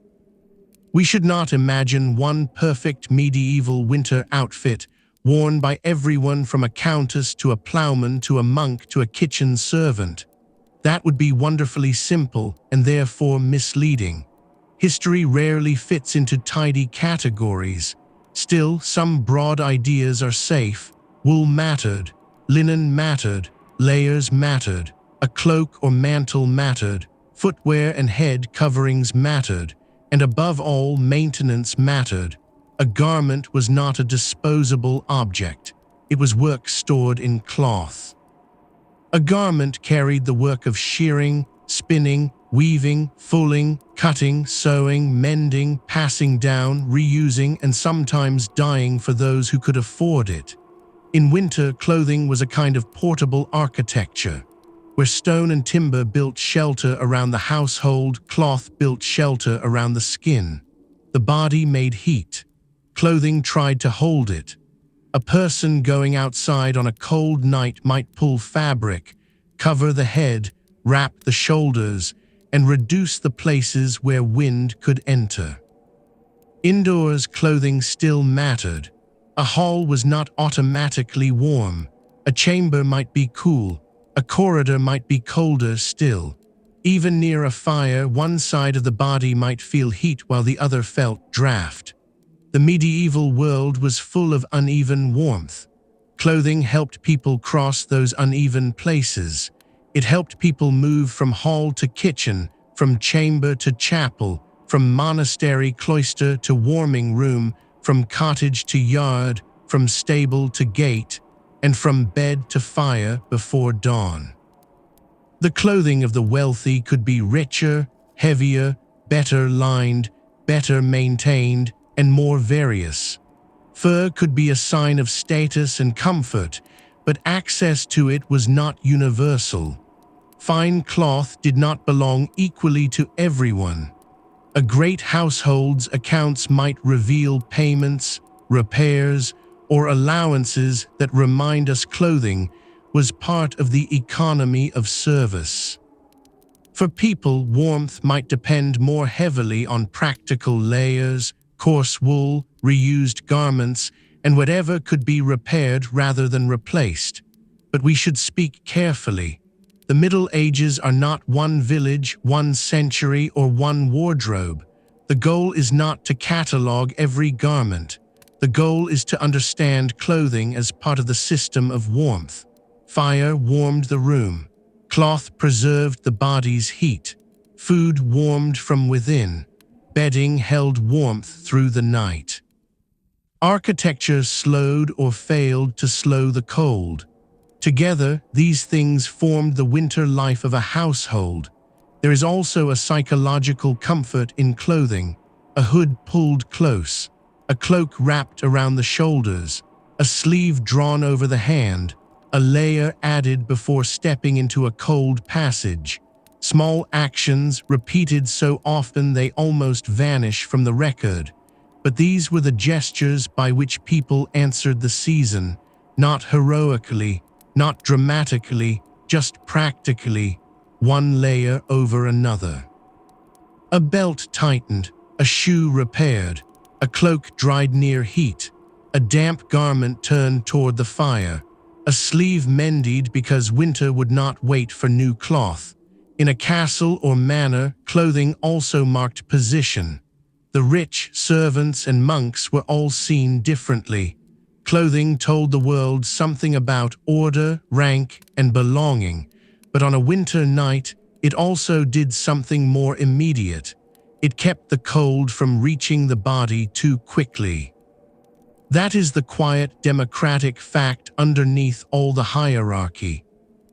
We should not imagine one perfect medieval winter outfit worn by everyone from a countess to a plowman to a monk to a kitchen servant. That would be wonderfully simple and therefore misleading. History rarely fits into tidy categories. Still, some broad ideas are safe. Wool mattered, linen mattered, layers mattered, a cloak or mantle mattered, footwear and head coverings mattered, and above all, maintenance mattered. A garment was not a disposable object. It was work stored in cloth. A garment carried the work of shearing, spinning, weaving, fulling, cutting, sewing, mending, passing down, reusing, and sometimes dyeing for those who could afford it. In winter, clothing was a kind of portable architecture, where stone and timber built shelter around the household, cloth built shelter around the skin. The body made heat. Clothing tried to hold it. A person going outside on a cold night might pull fabric, cover the head, wrap the shoulders, and reduce the places where wind could enter. Indoors, clothing still mattered. A hall was not automatically warm. A chamber might be cool. A corridor might be colder still. Even near a fire, one side of the body might feel heat while the other felt draft. The medieval world was full of uneven warmth. Clothing helped people cross those uneven places. It helped people move from hall to kitchen, from chamber to chapel, from monastery cloister to warming room, from cottage to yard, from stable to gate, and from bed to fire before dawn. The clothing of the wealthy could be richer, heavier, better lined, better maintained, and more various. Fur could be a sign of status and comfort, but access to it was not universal. Fine cloth did not belong equally to everyone. A great household's accounts might reveal payments, repairs, or allowances that remind us clothing was part of the economy of service. For people, warmth might depend more heavily on practical layers, coarse wool, reused garments, and whatever could be repaired rather than replaced. But we should speak carefully. The Middle Ages are not one village, one century, or one wardrobe. The goal is not to catalogue every garment. The goal is to understand clothing as part of the system of warmth. Fire warmed the room. Cloth preserved the body's heat. Food warmed from within. Bedding held warmth through the night. Architecture slowed or failed to slow the cold. Together, these things formed the winter life of a household. There is also a psychological comfort in clothing, a hood pulled close, a cloak wrapped around the shoulders, a sleeve drawn over the hand, a layer added before stepping into a cold passage. Small actions repeated so often they almost vanish from the record. But these were the gestures by which people answered the season, not heroically, not dramatically, just practically, one layer over another. A belt tightened, a shoe repaired, a cloak dried near heat, a damp garment turned toward the fire, a sleeve mended because winter would not wait for new cloth. In a castle or manor, clothing also marked position. The rich, servants, and monks were all seen differently. Clothing told the world something about order, rank, and belonging, but on a winter night, it also did something more immediate. It kept the cold from reaching the body too quickly. That is the quiet, democratic fact underneath all the hierarchy.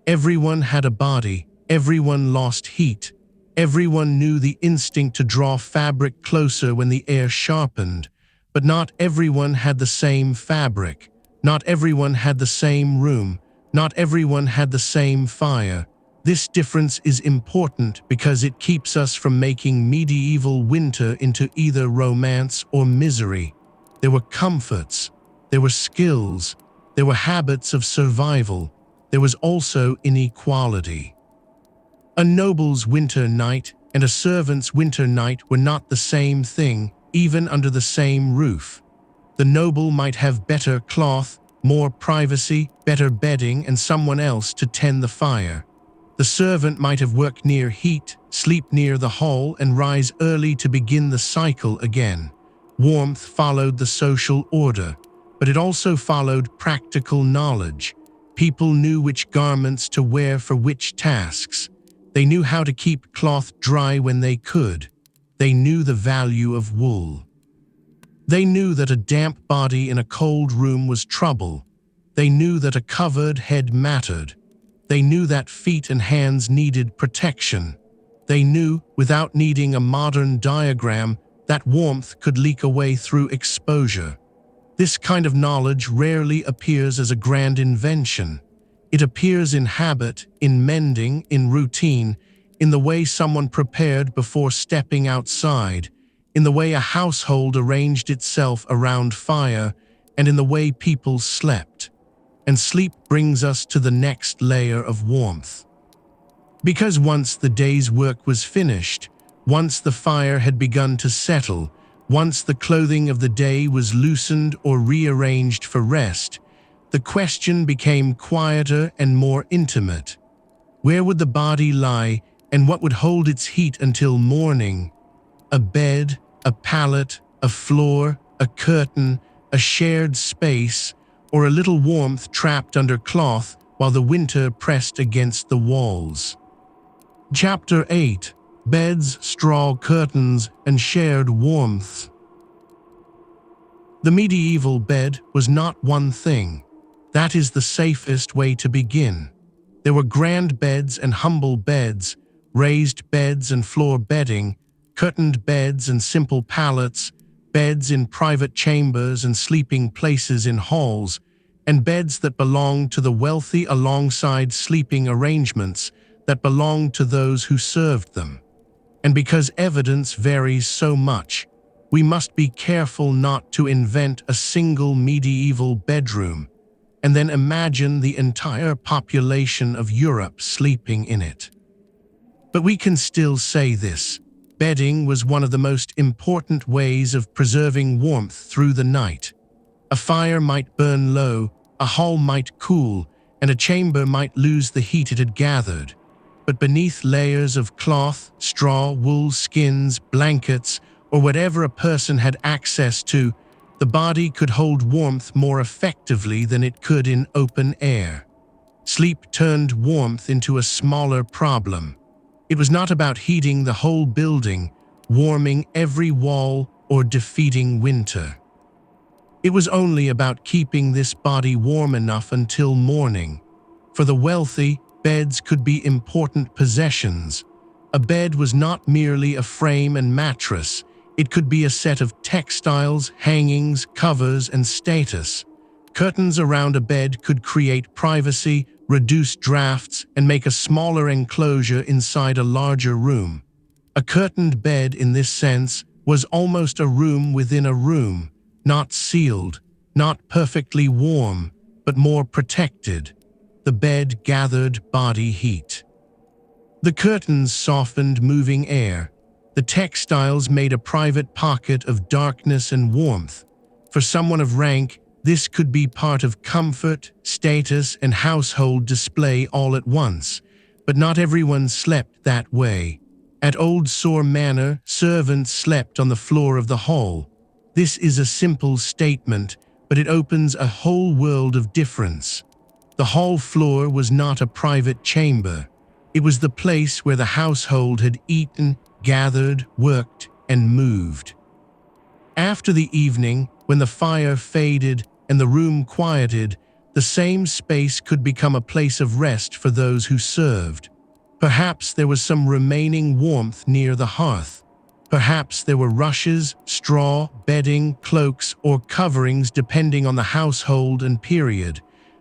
Everyone had a body, everyone lost heat, everyone knew the instinct to draw fabric closer when the air sharpened. But not everyone had the same fabric, not everyone had the same room, not everyone had the same fire. This difference is important because it keeps us from making medieval winter into either romance or misery. There were comforts, there were skills, there were habits of survival, there was also inequality. A noble's winter night and a servant's winter night were not the same thing, even under the same roof. The noble might have better cloth, more privacy, better bedding, and someone else to tend the fire. The servant might have worked near heat, sleep near the hall, and rise early to begin the cycle again. Warmth followed the social order, but it also followed practical knowledge. People knew which garments to wear for which tasks. They knew how to keep cloth dry when they could. They knew the value of wool. They knew that a damp body in a cold room was trouble. They knew that a covered head mattered. They knew that feet and hands needed protection. They knew, without needing a modern diagram, that warmth could leak away through exposure. This kind of knowledge rarely appears as a grand invention. It appears in habit, in mending, in routine, in the way someone prepared before stepping outside, in the way a household arranged itself around fire, and in the way people slept. And sleep brings us to the next layer of warmth. Because once the day's work was finished, once the fire had begun to settle, once the clothing of the day was loosened or rearranged for rest, the question became quieter and more intimate. Where would the body lie, and what would hold its heat until morning? A bed, a pallet, a floor, a curtain, a shared space, or a little warmth trapped under cloth while the winter pressed against the walls. Chapter 8: Beds, Straw Curtains, and Shared Warmth. The medieval bed was not one thing. That is the safest way to begin. There were grand beds and humble beds, raised beds and floor bedding, curtained beds and simple pallets, beds in private chambers and sleeping places in halls, and beds that belonged to the wealthy alongside sleeping arrangements that belonged to those who served them. And because evidence varies so much, we must be careful not to invent a single medieval bedroom and then imagine the entire population of Europe sleeping in it. But we can still say this: bedding was one of the most important ways of preserving warmth through the night. A fire might burn low, a hall might cool, and a chamber might lose the heat it had gathered. But beneath layers of cloth, straw, wool, skins, blankets, or whatever a person had access to, the body could hold warmth more effectively than it could in open air. Sleep turned warmth into a smaller problem. It was not about heating the whole building, warming every wall, or defeating winter. It was only about keeping this body warm enough until morning. For the wealthy, beds could be important possessions. A bed was not merely a frame and mattress. It could be a set of textiles, hangings, covers, and status. Curtains around a bed could create privacy, reduce drafts, and make a smaller enclosure inside a larger room. A curtained bed, in this sense, was almost a room within a room, not sealed, not perfectly warm, but more protected. The bed gathered body heat. The curtains softened moving air. The textiles made a private pocket of darkness and warmth. For someone of rank, this could be part of comfort, status, and household display all at once, but not everyone slept that way. At Old Sore Manor, servants slept on the floor of the hall. This is a simple statement, but it opens a whole world of difference. The hall floor was not a private chamber. It was the place where the household had eaten, gathered, worked, and moved. After the evening, when the fire faded and the room quieted, the same space could become a place of rest for those who served. Perhaps there was some remaining warmth near the hearth. Perhaps there were rushes, straw, bedding, cloaks, or coverings depending on the household and period.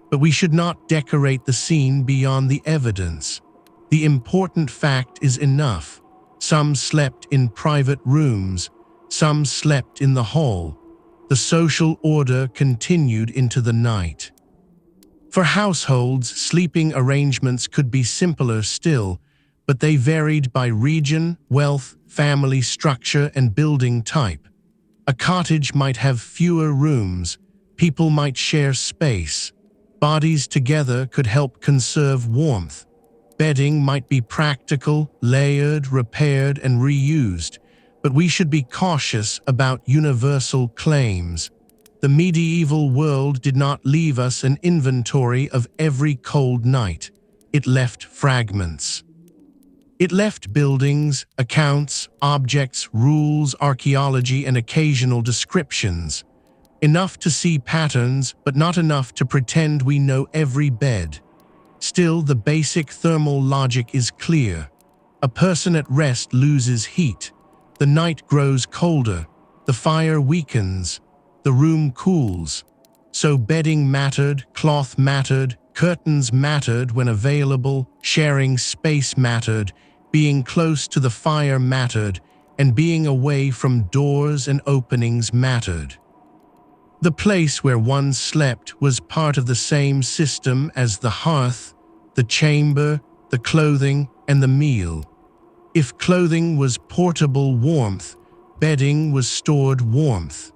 But we should not decorate the scene beyond the evidence. The important fact is enough. Some slept in private rooms. Some slept in the hall. The social order continued into the night. For households, sleeping arrangements could be simpler still, but they varied by region, wealth, family structure, and building type. A cottage might have fewer rooms. People might share space. Bodies together could help conserve warmth. Bedding might be practical, layered, repaired, and reused, but we should be cautious about universal claims. The medieval world did not leave us an inventory of every cold night. It left fragments. It left buildings, accounts, objects, rules, archaeology, and occasional descriptions. Enough to see patterns, but not enough to pretend we know every bed. Still, the basic thermal logic is clear. A person at rest loses heat. The night grows colder. The fire weakens. The room cools. So bedding mattered, cloth mattered, curtains mattered when available, sharing space mattered, being close to the fire mattered, and being away from doors and openings mattered. The place where one slept was part of the same system as the hearth, the chamber, the clothing, and the meal. If clothing was portable warmth, bedding was stored warmth.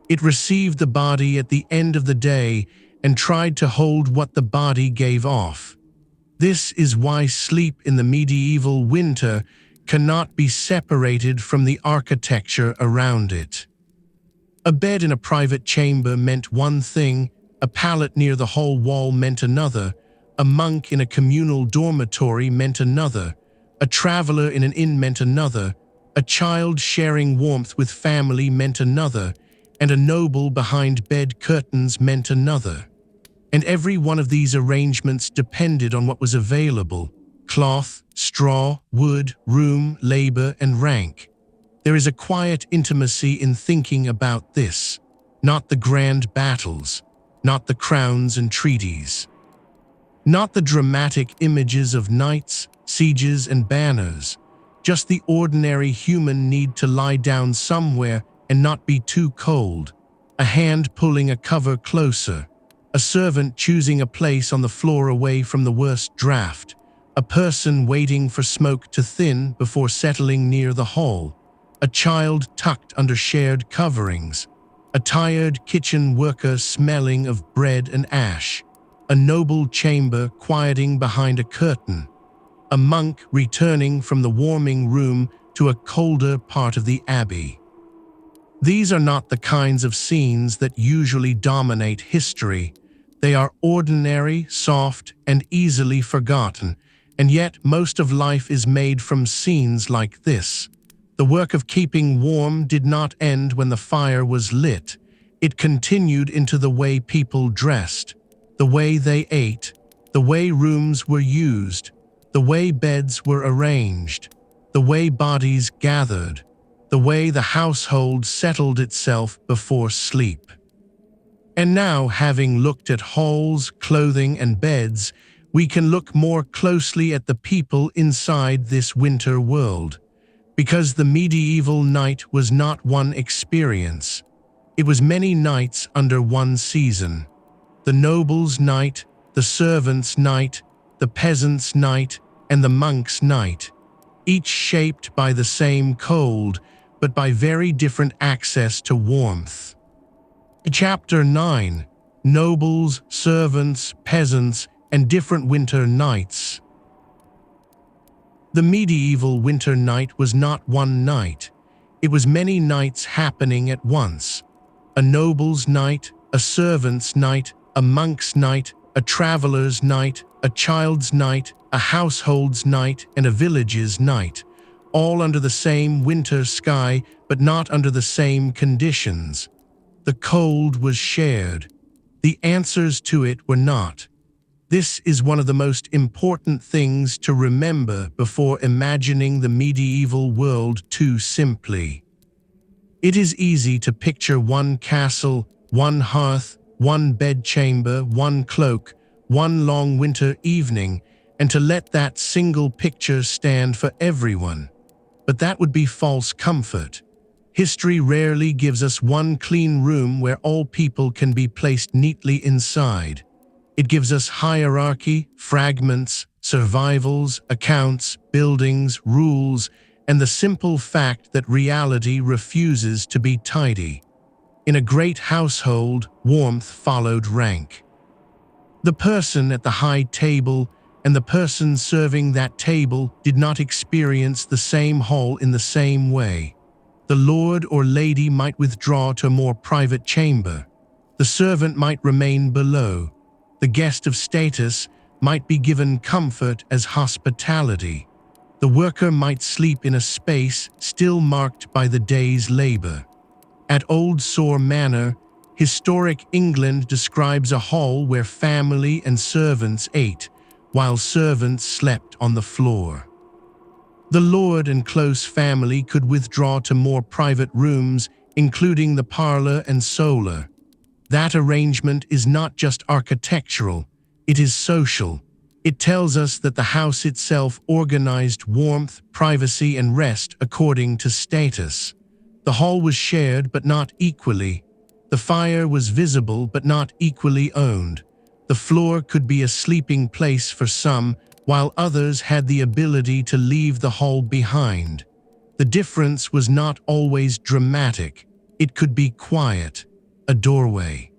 It received the body at the end of the day and tried to hold what the body gave off. This is why sleep in the medieval winter cannot be separated from the architecture around it. A bed in a private chamber meant one thing, a pallet near the hall wall meant another, a monk in a communal dormitory meant another, a traveler in an inn meant another, a child sharing warmth with family meant another, and a noble behind bed curtains meant another. And every one of these arrangements depended on what was available: cloth, straw, wood, room, labor, and rank. There is a quiet intimacy in thinking about this, not the grand battles, not the crowns and treaties, not the dramatic images of knights, sieges, and banners, just the ordinary human need to lie down somewhere and not be too cold, a hand pulling a cover closer, a servant choosing a place on the floor away from the worst draft, a person waiting for smoke to thin before settling near the hall, a child tucked under shared coverings. a tired kitchen worker smelling of bread and ash, a noble chamber quieting behind a curtain, a monk returning from the warming room to a colder part of the abbey. These are not the kinds of scenes that usually dominate history. They are ordinary, soft, and easily forgotten, and yet most of life is made from scenes like this. The work of keeping warm did not end when the fire was lit. It continued into the way people dressed, the way they ate, the way rooms were used, the way beds were arranged, the way bodies gathered, the way the household settled itself before sleep. And now, having looked at halls, clothing, and beds, we can look more closely at the people inside this winter world. Because the medieval night was not one experience. It was many nights under one season. The noble's night, the servant's night, the peasant's night, and the monk's night, each shaped by the same cold, but by very different access to warmth. Chapter 9: Nobles, Servants, Peasants, and Different Winter Nights. The medieval winter night was not one night. It was many nights happening at once. A noble's night, a servant's night, a monk's night, a traveler's night, a child's night, a household's night, and a village's night, all under the same winter sky, but not under the same conditions. The cold was shared. The answers to it were not. This is one of the most important things to remember before imagining the medieval world too simply. It is easy to picture one castle, one hearth, one bedchamber, one cloak, one long winter evening, and to let that single picture stand for everyone. But that would be false comfort. History rarely gives us one clean room where all people can be placed neatly inside. It gives us hierarchy, fragments, survivals, accounts, buildings, rules, and the simple fact that reality refuses to be tidy. In a great household, warmth followed rank. The person at the high table and the person serving that table did not experience the same hall in the same way. The lord or lady might withdraw to a more private chamber. The servant might remain below. The guest of status might be given comfort as hospitality. The worker might sleep in a space still marked by the day's labor. At Old Sore Manor, historic England describes a hall where family and servants ate, while servants slept on the floor. The lord and close family could withdraw to more private rooms, including the parlor and solar. That arrangement is not just architectural, it is social. It tells us that the house itself organized warmth, privacy, and rest according to status. The hall was shared but not equally. The fire was visible but not equally owned. The floor could be a sleeping place for some, while others had the ability to leave the hall behind. The difference was not always dramatic. It could be quiet. A doorway,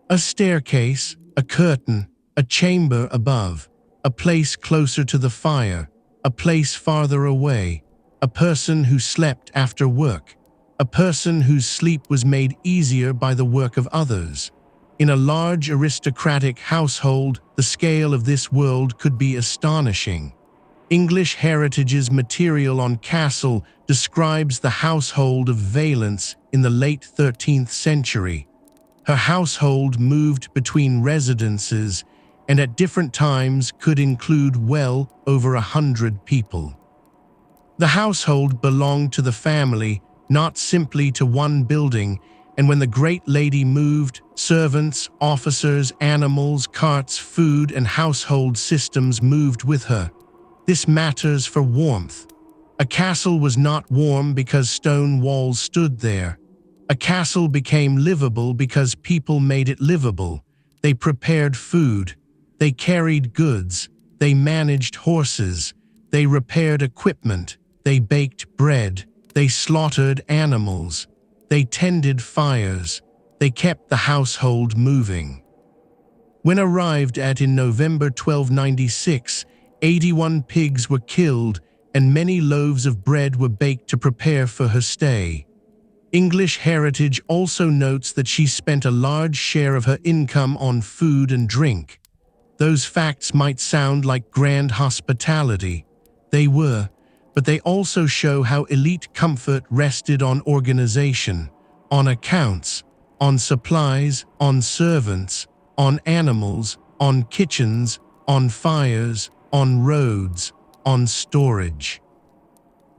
a staircase, a curtain, a chamber above, a place closer to the fire, a place farther away, a person who slept after work, a person whose sleep was made easier by the work of others. In a large aristocratic household, the scale of this world could be astonishing. English Heritage's material on Castle describes the household of Valence in the late 13th century. Her household moved between residences and at different times could include well over 100 people. The household belonged to the family, not simply to one building, and when the great lady moved, servants, officers, animals, carts, food, and household systems moved with her. This matters for warmth. A castle was not warm because stone walls stood there. A castle became livable because people made it livable. They prepared food. They carried goods. They managed horses. They repaired equipment. They baked bread. They slaughtered animals. They tended fires. They kept the household moving. When arrived at in November 1296, 81 pigs were killed and many loaves of bread were baked to prepare for her stay. English heritage also notes that she spent a large share of her income on food and drink. Those facts might sound like grand hospitality. They were, but they also show how elite comfort rested on organization, on accounts, on supplies, on servants, on animals, on kitchens, on fires, on roads, on storage.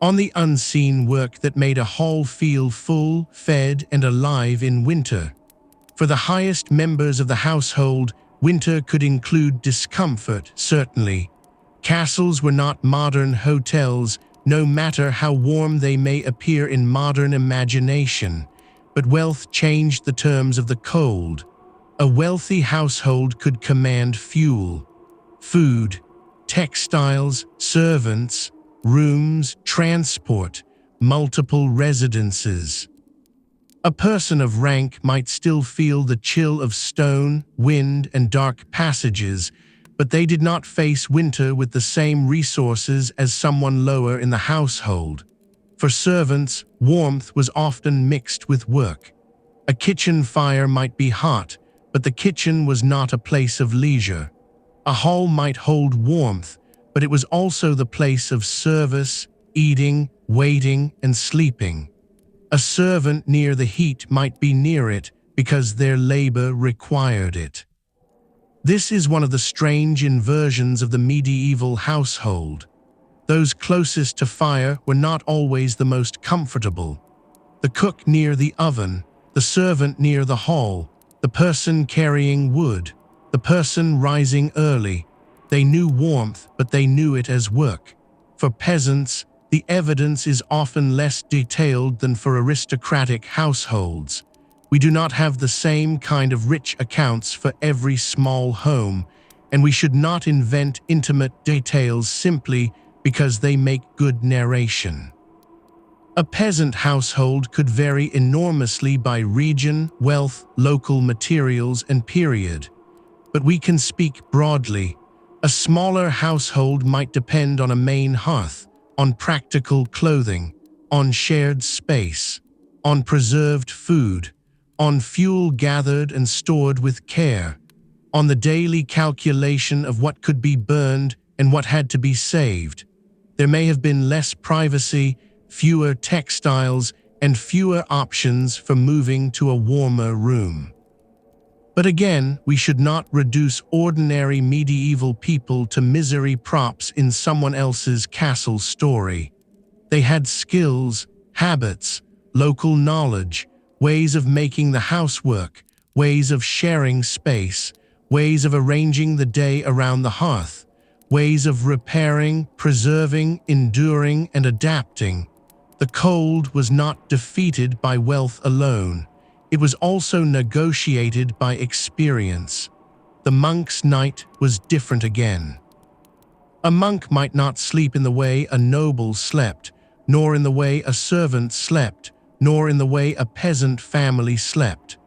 On the unseen work that made a hall feel full, fed, and alive in winter. For the highest members of the household, winter could include discomfort, certainly. Castles were not modern hotels, no matter how warm they may appear in modern imagination, but wealth changed the terms of the cold. A wealthy household could command fuel, food, textiles, servants, rooms, transport, multiple residences. A person of rank might still feel the chill of stone, wind, and dark passages, but they did not face winter with the same resources as someone lower in the household. For servants, warmth was often mixed with work. A kitchen fire might be hot, but the kitchen was not a place of leisure. A hall might hold warmth, but it was also the place of service, eating, waiting, and sleeping. A servant near the heat might be near it because their labor required it. This is one of the strange inversions of the medieval household. Those closest to fire were not always the most comfortable. The cook near the oven, the servant near the hall, the person carrying wood, the person rising early. They knew warmth, but they knew it as work. For peasants, the evidence is often less detailed than for aristocratic households. We do not have the same kind of rich accounts for every small home, and we should not invent intimate details simply because they make good narration. A peasant household could vary enormously by region, wealth, local materials, and period. But we can speak broadly. A smaller household might depend on a main hearth, on practical clothing, on shared space, on preserved food, on fuel gathered and stored with care, on the daily calculation of what could be burned and what had to be saved. There may have been less privacy, fewer textiles, and fewer options for moving to a warmer room. But again, we should not reduce ordinary medieval people to misery props in someone else's castle story. They had skills, habits, local knowledge, ways of making the house work, ways of sharing space, ways of arranging the day around the hearth, ways of repairing, preserving, enduring, and adapting. The cold was not defeated by wealth alone. It was also negotiated by experience. The monk's night was different again. A monk might not sleep in the way a noble slept, nor in the way a servant slept, nor in the way a peasant family slept.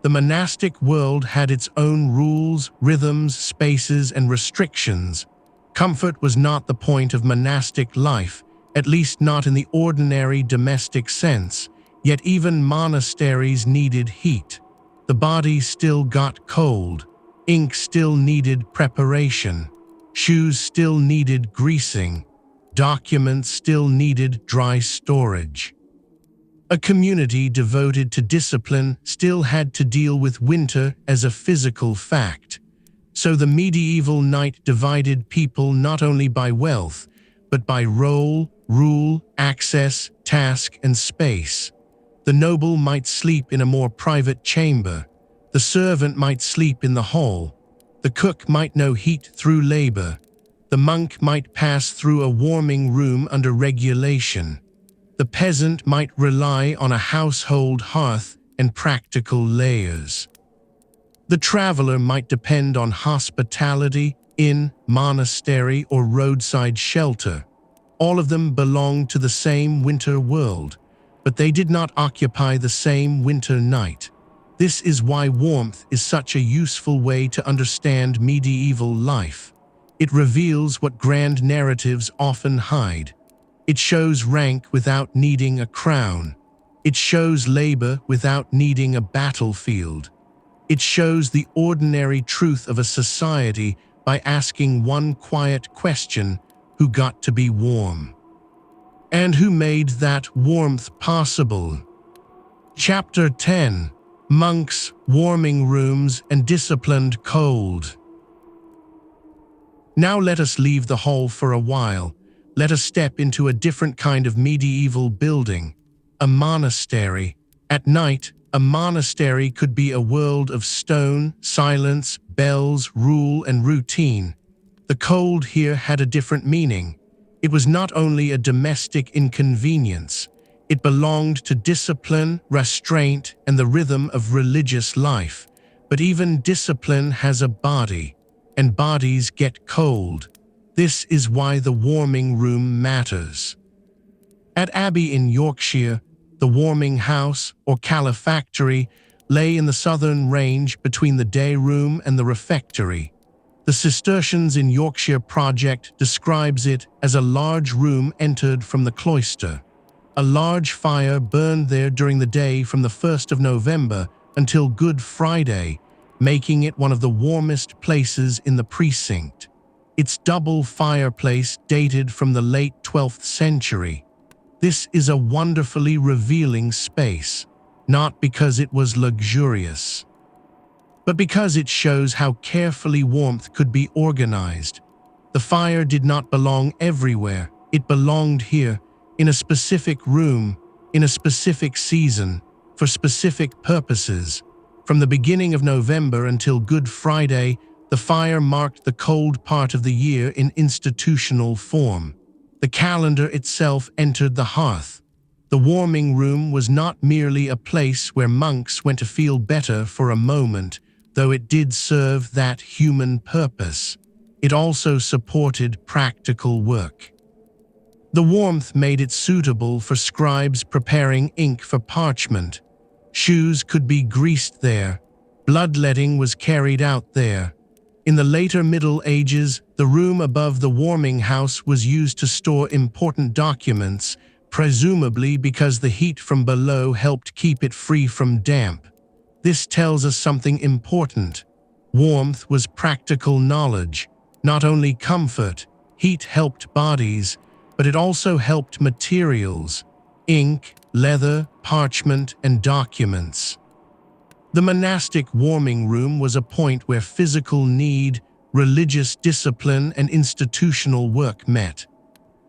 The monastic world had its own rules, rhythms, spaces, and restrictions. Comfort was not the point of monastic life, at least not in the ordinary domestic sense. Yet even monasteries needed heat. The body still got cold. Ink still needed preparation. Shoes still needed greasing. Documents still needed dry storage. A community devoted to discipline still had to deal with winter as a physical fact. So the medieval night divided people not only by wealth, but by role, rule, access, task, and space. The noble might sleep in a more private chamber. The servant might sleep in the hall. The cook might know heat through labor. The monk might pass through a warming room under regulation. The peasant might rely on a household hearth and practical layers. The traveler might depend on hospitality, inn, monastery, or roadside shelter. All of them belonged to the same winter world. but they did not occupy the same winter night. This is why warmth is such a useful way to understand medieval life. It reveals what grand narratives often hide. It shows rank without needing a crown. It shows labor without needing a battlefield. It shows the ordinary truth of a society by asking one quiet question: who got to be warm? And who made that warmth possible? Chapter 10: Monks, Warming Rooms, and Disciplined Cold. Now let us leave the hall for a while. Let us step into a different kind of medieval building, a monastery. At night, a monastery could be a world of stone, silence, bells, rule, and routine. The cold here had a different meaning. It was not only a domestic inconvenience, it belonged to discipline, restraint, and the rhythm of religious life. But even discipline has a body, and bodies get cold. This is why the warming room matters. At Abbey in Yorkshire, the warming house, or calefactory, lay in the southern range between the day room and the refectory. The Cistercians in Yorkshire project describes it as a large room entered from the cloister. A large fire burned there during the day from the 1st of November until Good Friday, making it one of the warmest places in the precinct. Its double fireplace dated from the late 12th century. This is a wonderfully revealing space, not because it was luxurious, but because it shows how carefully warmth could be organized. The fire did not belong everywhere. It belonged here, in a specific room, in a specific season, for specific purposes. From the beginning of November until Good Friday, the fire marked the cold part of the year in institutional form. The calendar itself entered the hearth. The warming room was not merely a place where monks went to feel better for a moment, though it did serve that human purpose. It also supported practical work. The warmth made it suitable for scribes preparing ink for parchment. Shoes could be greased there. Bloodletting was carried out there. In the later Middle Ages, the room above the warming house was used to store important documents, presumably because the heat from below helped keep it free from damp. This tells us something important. Warmth was practical knowledge, not only comfort. Heat helped bodies, but it also helped materials: ink, leather, parchment, and documents. The monastic warming room was a point where physical need, religious discipline, and institutional work met.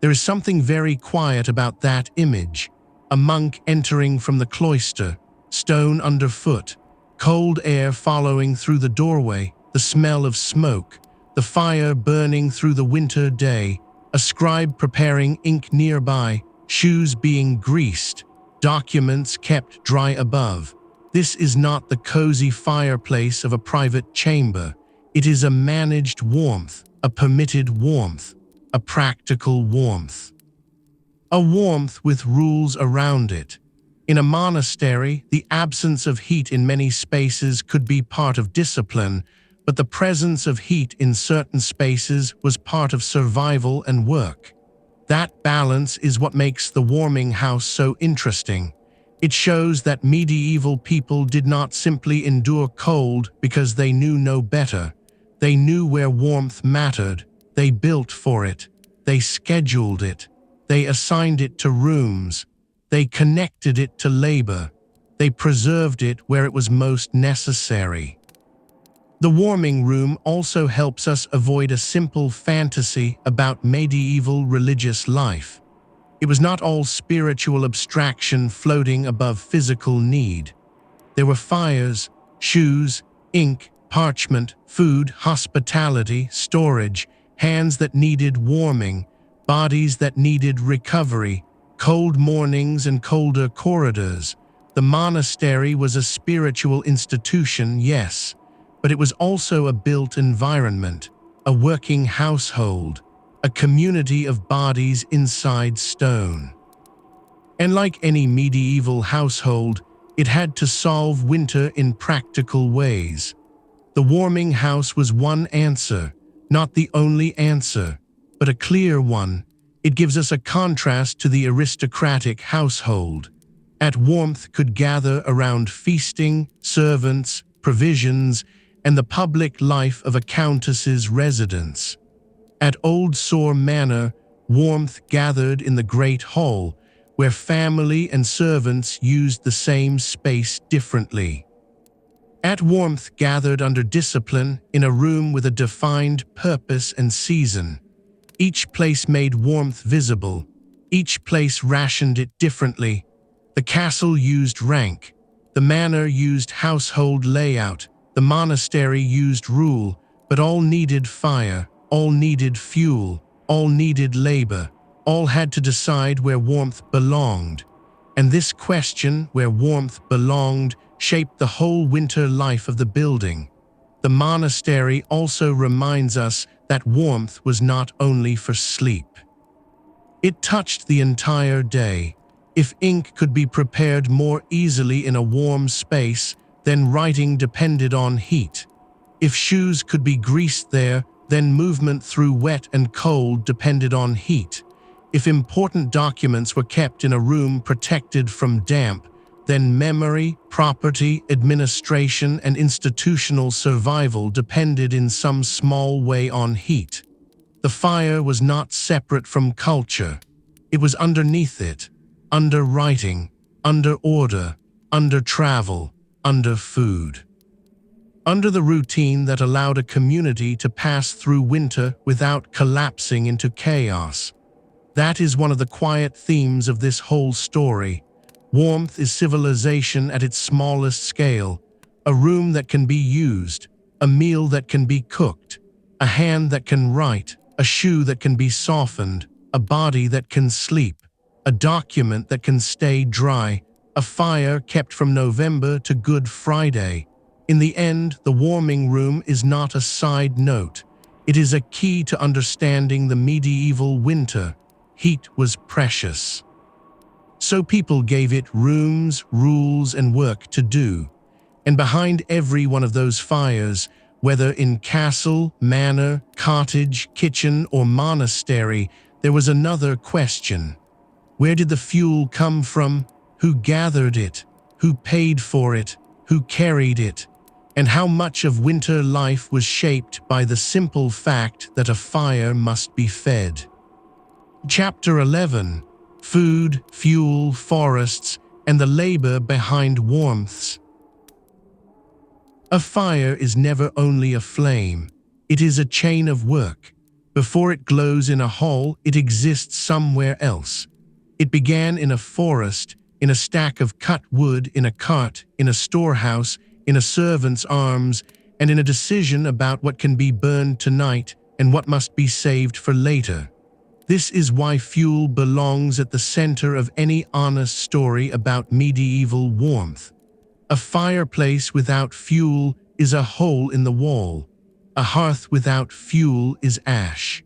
There is something very quiet about that image: a monk entering from the cloister, stone underfoot, cold air following through the doorway, the smell of smoke, the fire burning through the winter day, a scribe preparing ink nearby, shoes being greased, documents kept dry above. This is not the cozy fireplace of a private chamber. It is a managed warmth, a permitted warmth, a practical warmth. A warmth with rules around it. In a monastery, the absence of heat in many spaces could be part of discipline, but the presence of heat in certain spaces was part of survival and work. That balance is what makes the warming house so interesting. It shows that medieval people did not simply endure cold because they knew no better. They knew where warmth mattered. They built for it. They scheduled it. They assigned it to rooms. They connected it to labor. They preserved it where it was most necessary. The warming room also helps us avoid a simple fantasy about medieval religious life. It was not all spiritual abstraction floating above physical need. There were fires, shoes, ink, parchment, food, hospitality, storage, hands that needed warming, bodies that needed recovery, cold mornings and colder corridors. The monastery was a spiritual institution, yes, but it was also a built environment, a working household, a community of bodies inside stone. And like any medieval household, it had to solve winter in practical ways. The warming house was one answer, not the only answer, but a clear one. It gives us a contrast to the aristocratic household. At warmth could gather around feasting, servants, provisions, and the public life of a countess's residence. At Old Sore Manor, warmth gathered in the great hall, where family and servants used the same space differently. At warmth gathered under discipline in a room with a defined purpose and season. Each place made warmth visible. Each place rationed it differently. The castle used rank. The manor used household layout. The monastery used rule, but all needed fire, all needed fuel, all needed labor. All had to decide where warmth belonged. And this question, where warmth belonged, shaped the whole winter life of the building. The monastery also reminds us that warmth was not only for sleep. It touched the entire day. If ink could be prepared more easily in a warm space, then writing depended on heat. If shoes could be greased there, then movement through wet and cold depended on heat. If important documents were kept in a room protected from damp, then memory, property, administration, and institutional survival depended in some small way on heat. The fire was not separate from culture. It was underneath it, under writing, under order, under travel, under food. Under the routine that allowed a community to pass through winter without collapsing into chaos. That is one of the quiet themes of this whole story. Warmth is civilization at its smallest scale, a room that can be used, a meal that can be cooked, a hand that can write, a shoe that can be softened, a body that can sleep, a document that can stay dry, a fire kept from November to Good Friday. In the end, the warming room is not a side note. It is a key to understanding the medieval winter. Heat was precious. So people gave it rooms, rules, and work to do. And behind every one of those fires, whether in castle, manor, cottage, kitchen, or monastery, there was another question. Where did the fuel come from? Who gathered it? Who paid for it? Who carried it? And how much of winter life was shaped by the simple fact that a fire must be fed? Chapter 11. Food, fuel, forests, and the labor behind warmths. A fire is never only a flame. It is a chain of work. Before it glows in a hall, it exists somewhere else. It began in a forest, in a stack of cut wood, in a cart, in a storehouse, in a servant's arms, and in a decision about what can be burned tonight and what must be saved for later. This is why fuel belongs at the center of any honest story about medieval warmth. A fireplace without fuel is a hole in the wall. A hearth without fuel is ash.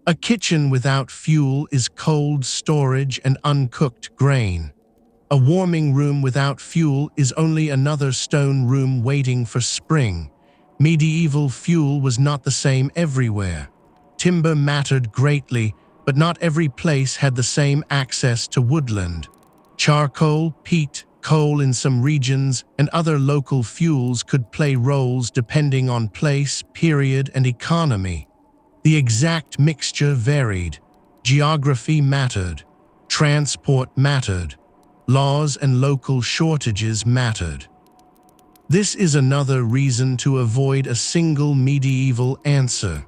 A kitchen without fuel is cold storage and uncooked grain. A warming room without fuel is only another stone room waiting for spring. Medieval fuel was not the same everywhere. Timber mattered greatly, but not every place had the same access to woodland. Charcoal, peat, coal in some regions, and other local fuels could play roles depending on place, period, and economy. The exact mixture varied. Geography mattered. Transport mattered. Laws and local shortages mattered. This is another reason to avoid a single medieval answer.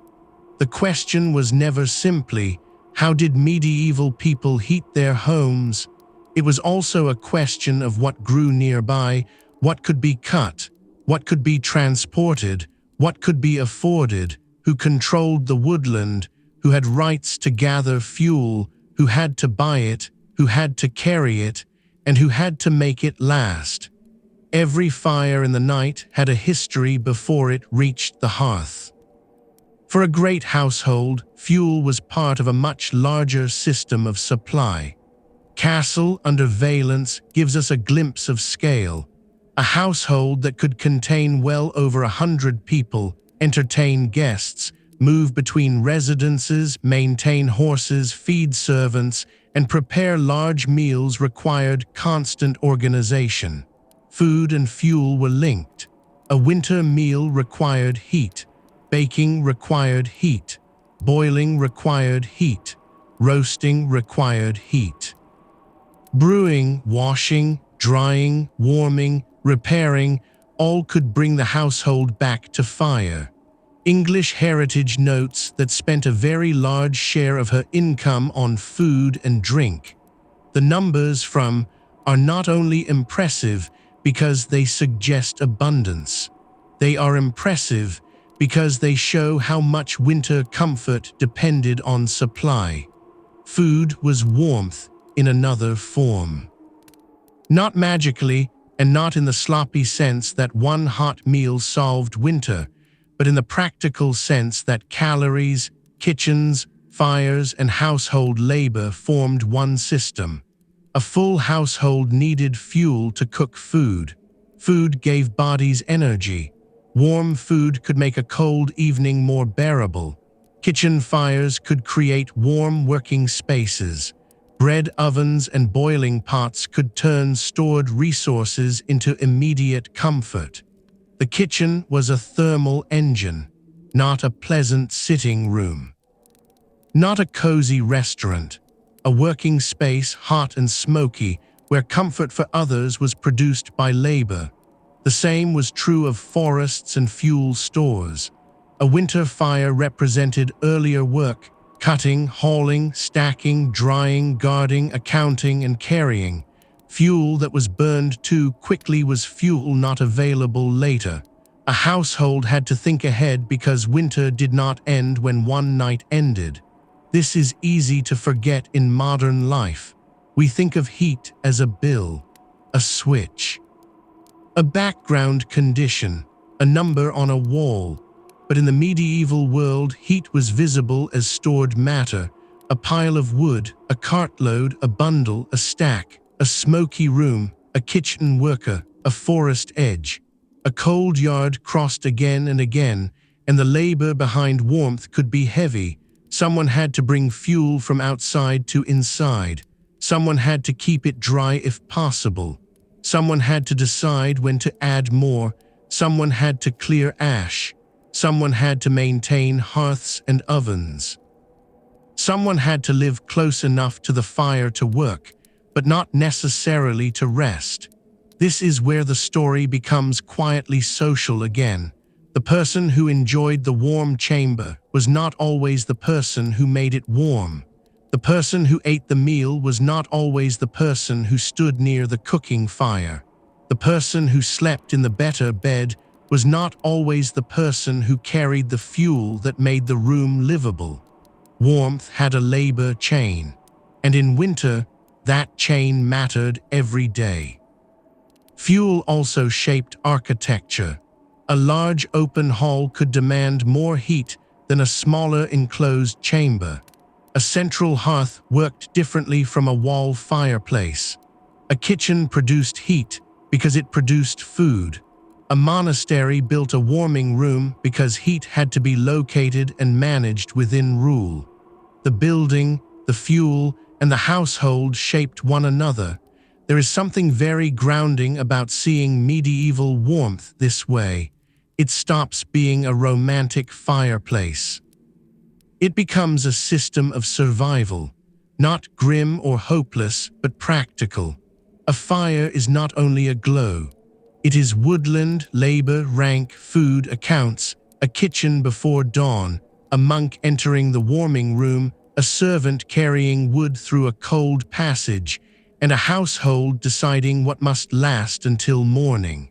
The question was never simply, how did medieval people heat their homes? It was also a question of what grew nearby, what could be cut, what could be transported, what could be afforded, who controlled the woodland, who had rights to gather fuel, who had to buy it, who had to carry it, and who had to make it last. Every fire in the night had a history before it reached the hearth. For a great household, fuel was part of a much larger system of supply. castle under valance gives us a glimpse of scale. A household that could contain well over 100 people, entertain guests, move between residences, maintain horses, feed servants, and prepare large meals required constant organization. Food and fuel were linked. A winter meal required heat. Baking required heat. Boiling required heat. Roasting required heat. Brewing, washing, drying, warming, repairing, all could bring the household back to fire. English heritage notes that spent a very large share of her income on food and drink. The numbers from are not only impressive because they suggest abundance. They are impressive because they show how much winter comfort depended on supply. Food was warmth in another form. Not magically, and not in the sloppy sense that one hot meal solved winter, but in the practical sense that calories, kitchens, fires, and household labor formed one system. A full household needed fuel to cook food. Food gave bodies energy. Warm food could make a cold evening more bearable. Kitchen fires could create warm working spaces. Bread ovens and boiling pots could turn stored resources into immediate comfort. The kitchen was a thermal engine, not a pleasant sitting room. Not a cozy restaurant, a working space hot and smoky where comfort for others was produced by labor. The same was true of forests and fuel stores. A winter fire represented earlier work, cutting, hauling, stacking, drying, guarding, accounting, and carrying. Fuel that was burned too quickly was fuel not available later. A household had to think ahead because winter did not end when one night ended. This is easy to forget in modern life. We think of heat as a bill, a switch, a background condition, a number on a wall. But in the medieval world, heat was visible as stored matter, a pile of wood, a cartload, a bundle, a stack, a smoky room, a kitchen worker, a forest edge. A cold yard crossed again and again, and the labor behind warmth could be heavy. Someone had to bring fuel from outside to inside. Someone had to keep it dry if possible. Someone had to decide when to add more. Someone had to clear ash. Someone had to maintain hearths and ovens. Someone had to live close enough to the fire to work, but not necessarily to rest. This is where the story becomes quietly social again. The person who enjoyed the warm chamber was not always the person who made it warm. The person who ate the meal was not always the person who stood near the cooking fire. The person who slept in the better bed was not always the person who carried the fuel that made the room livable. Warmth had a labor chain, and in winter, that chain mattered every day. Fuel also shaped architecture. A large open hall could demand more heat than a smaller enclosed chamber. A central hearth worked differently from a wall fireplace. A kitchen produced heat because it produced food. A monastery built a warming room because heat had to be located and managed within rule. The building, the fuel, and the household shaped one another. There is something very grounding about seeing medieval warmth this way. It stops being a romantic fireplace. It becomes a system of survival, not grim or hopeless, but practical. A fire is not only a glow. It is woodland, labor, rank, food, accounts, a kitchen before dawn, a monk entering the warming room, a servant carrying wood through a cold passage, and a household deciding what must last until morning.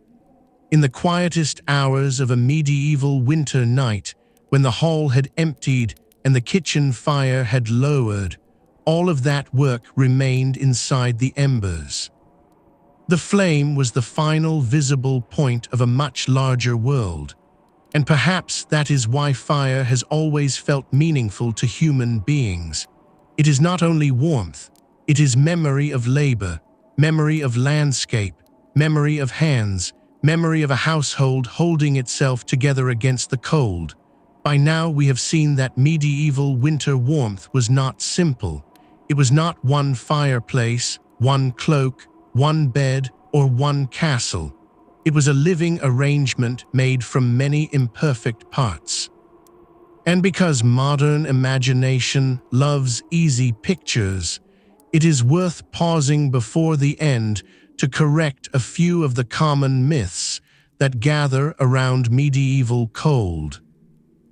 In the quietest hours of a medieval winter night, when the hall had emptied and the kitchen fire had lowered, all of that work remained inside the embers. The flame was the final visible point of a much larger world, and perhaps that is why fire has always felt meaningful to human beings. It is not only warmth, It is memory of labor, memory of landscape, memory of hands, memory of a household holding itself together against the cold. By now we have seen that medieval winter warmth was not simple. It was not one fireplace, one cloak, one bed, or one castle. It was a living arrangement made from many imperfect parts. And because modern imagination loves easy pictures, it is worth pausing before the end to correct a few of the common myths that gather around medieval cold.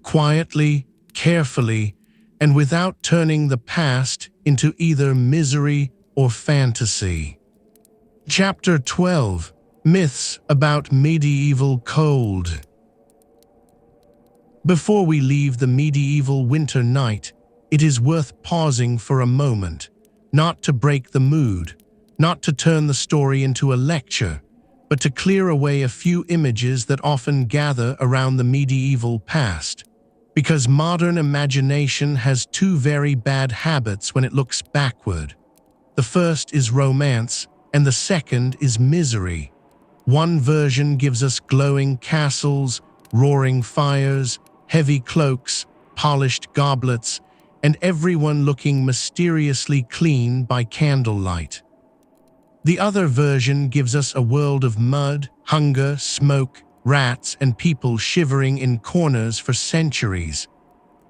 Quietly, carefully, and without turning the past into either misery or fantasy. Chapter 12: Myths about Medieval Cold. Before we leave the medieval winter night, it is worth pausing for a moment, not to break the mood, not to turn the story into a lecture, but to clear away a few images that often gather around the medieval past. Because modern imagination has two very bad habits when it looks backward. The first is romance, and the second is misery. One version gives us glowing castles, roaring fires, heavy cloaks, polished goblets, and everyone looking mysteriously clean by candlelight. The other version gives us a world of mud, hunger, smoke, rats, and people shivering in corners for centuries.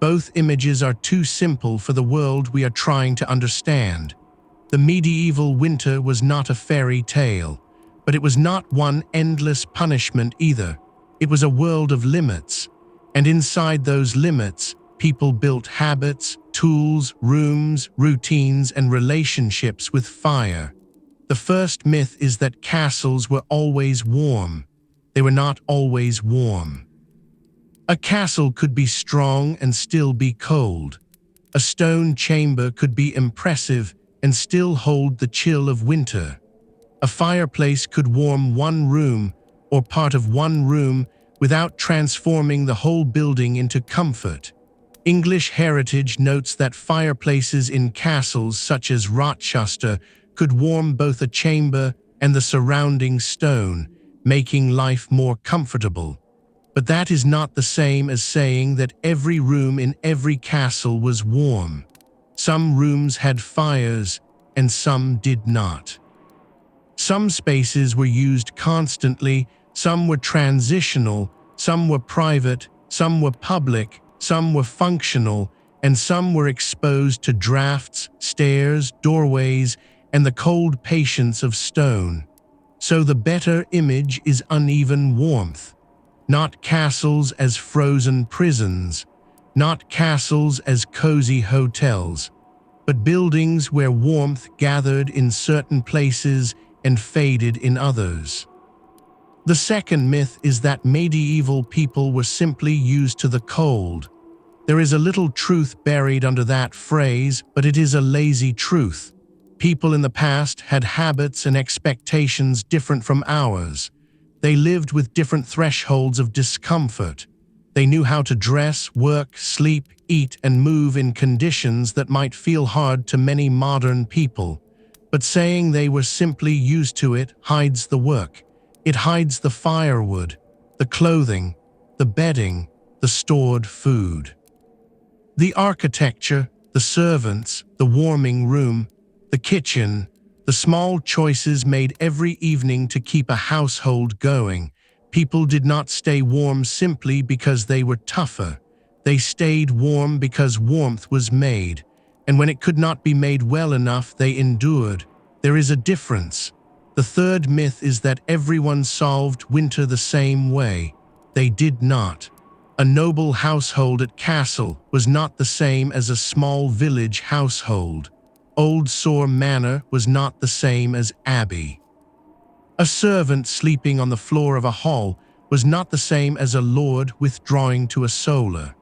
Both images are too simple for the world we are trying to understand. The medieval winter was not a fairy tale, but it was not one endless punishment either. It was a world of limits, and inside those limits, people built habits, tools, rooms, routines, and relationships with fire. The first myth is that castles were always warm. They were not always warm. A castle could be strong and still be cold. A stone chamber could be impressive and still hold the chill of winter. A fireplace could warm one room or part of one room without transforming the whole building into comfort. English heritage notes that fireplaces in castles such as Rochester could warm both a chamber and the surrounding stone, making life more comfortable. But that is not the same as saying that every room in every castle was warm. Some rooms had fires, and some did not. Some spaces were used constantly, some were transitional, some were private, some were public, some were functional, and some were exposed to drafts, stairs, doorways, and the cold patience of stone. So the better image is uneven warmth. Not castles as frozen prisons, not castles as cozy hotels, but buildings where warmth gathered in certain places and faded in others. The second myth is that medieval people were simply used to the cold. There is a little truth buried under that phrase, but it is a lazy truth. People in the past had habits and expectations different from ours. They lived with different thresholds of discomfort. They knew how to dress, work, sleep, eat, and move in conditions that might feel hard to many modern people. But saying they were simply used to it hides the work. It hides the firewood, the clothing, the bedding, the stored food. The architecture, the servants, the warming room, the kitchen, the small choices made every evening to keep a household going. People did not stay warm simply because they were tougher. They stayed warm because warmth was made, and when it could not be made well enough, they endured. There is a difference. The third myth is that everyone solved winter the same way. They did not. A noble household at castle was not the same as a small village household. Old Sore Manor was not the same as Abbey. A servant sleeping on the floor of a hall was not the same as a lord withdrawing to a solar.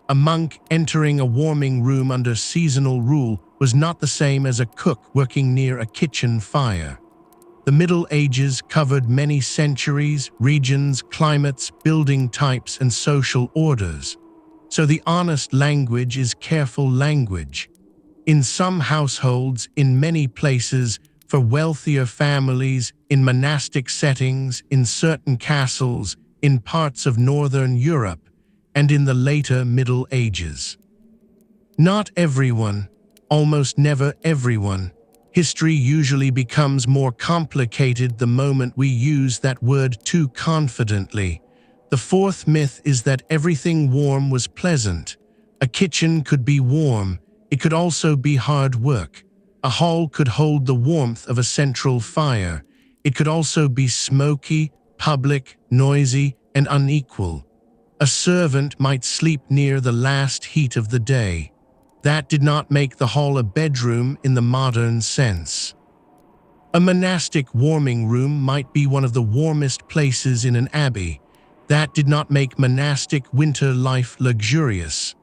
A monk entering a warming room under seasonal rule was not the same as a cook working near a kitchen fire. The Middle Ages covered many centuries, regions, climates, building types, and social orders. So the honest language is careful language. In some households, in many places, for wealthier families, in monastic settings, in certain castles, in parts of Northern Europe, and in the later Middle Ages. Not everyone, almost never everyone. History usually becomes more complicated the moment we use that word too confidently. The fourth myth is that everything warm was pleasant. A kitchen could be warm. It could also be hard work. A hall could hold the warmth of a central fire. It could also be smoky, public, noisy, and unequal. A servant might sleep near the last heat of the day. That did not make the hall a bedroom in the modern sense. A monastic warming room might be one of the warmest places in an abbey. That did not make monastic winter life luxurious.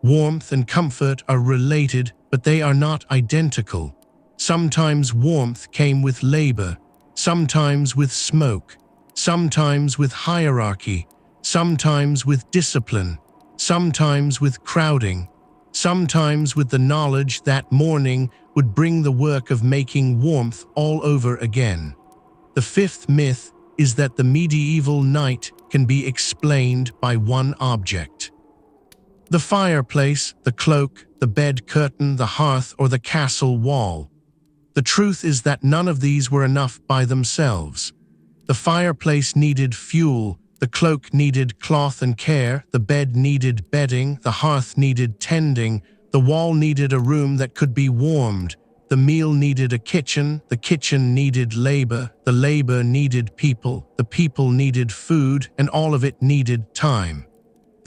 Warmth and comfort are related, but they are not identical. Sometimes warmth came with labor, sometimes with smoke, sometimes with hierarchy, sometimes with discipline, sometimes with crowding, sometimes with the knowledge that morning would bring the work of making warmth all over again. The fifth myth is that the medieval night can be explained by one object. The fireplace, the cloak, the bed curtain, the hearth, or the castle wall. The truth is that none of these were enough by themselves. The fireplace needed fuel, the cloak needed cloth and care, the bed needed bedding, the hearth needed tending, the wall needed a room that could be warmed, the meal needed a kitchen, the kitchen needed labor, the labor needed people, the people needed food, and all of it needed time.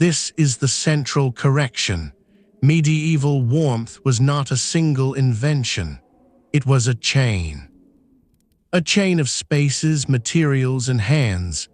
This is the central correction. Medieval warmth was not a single invention. It was a chain. A chain of spaces, materials, and hands.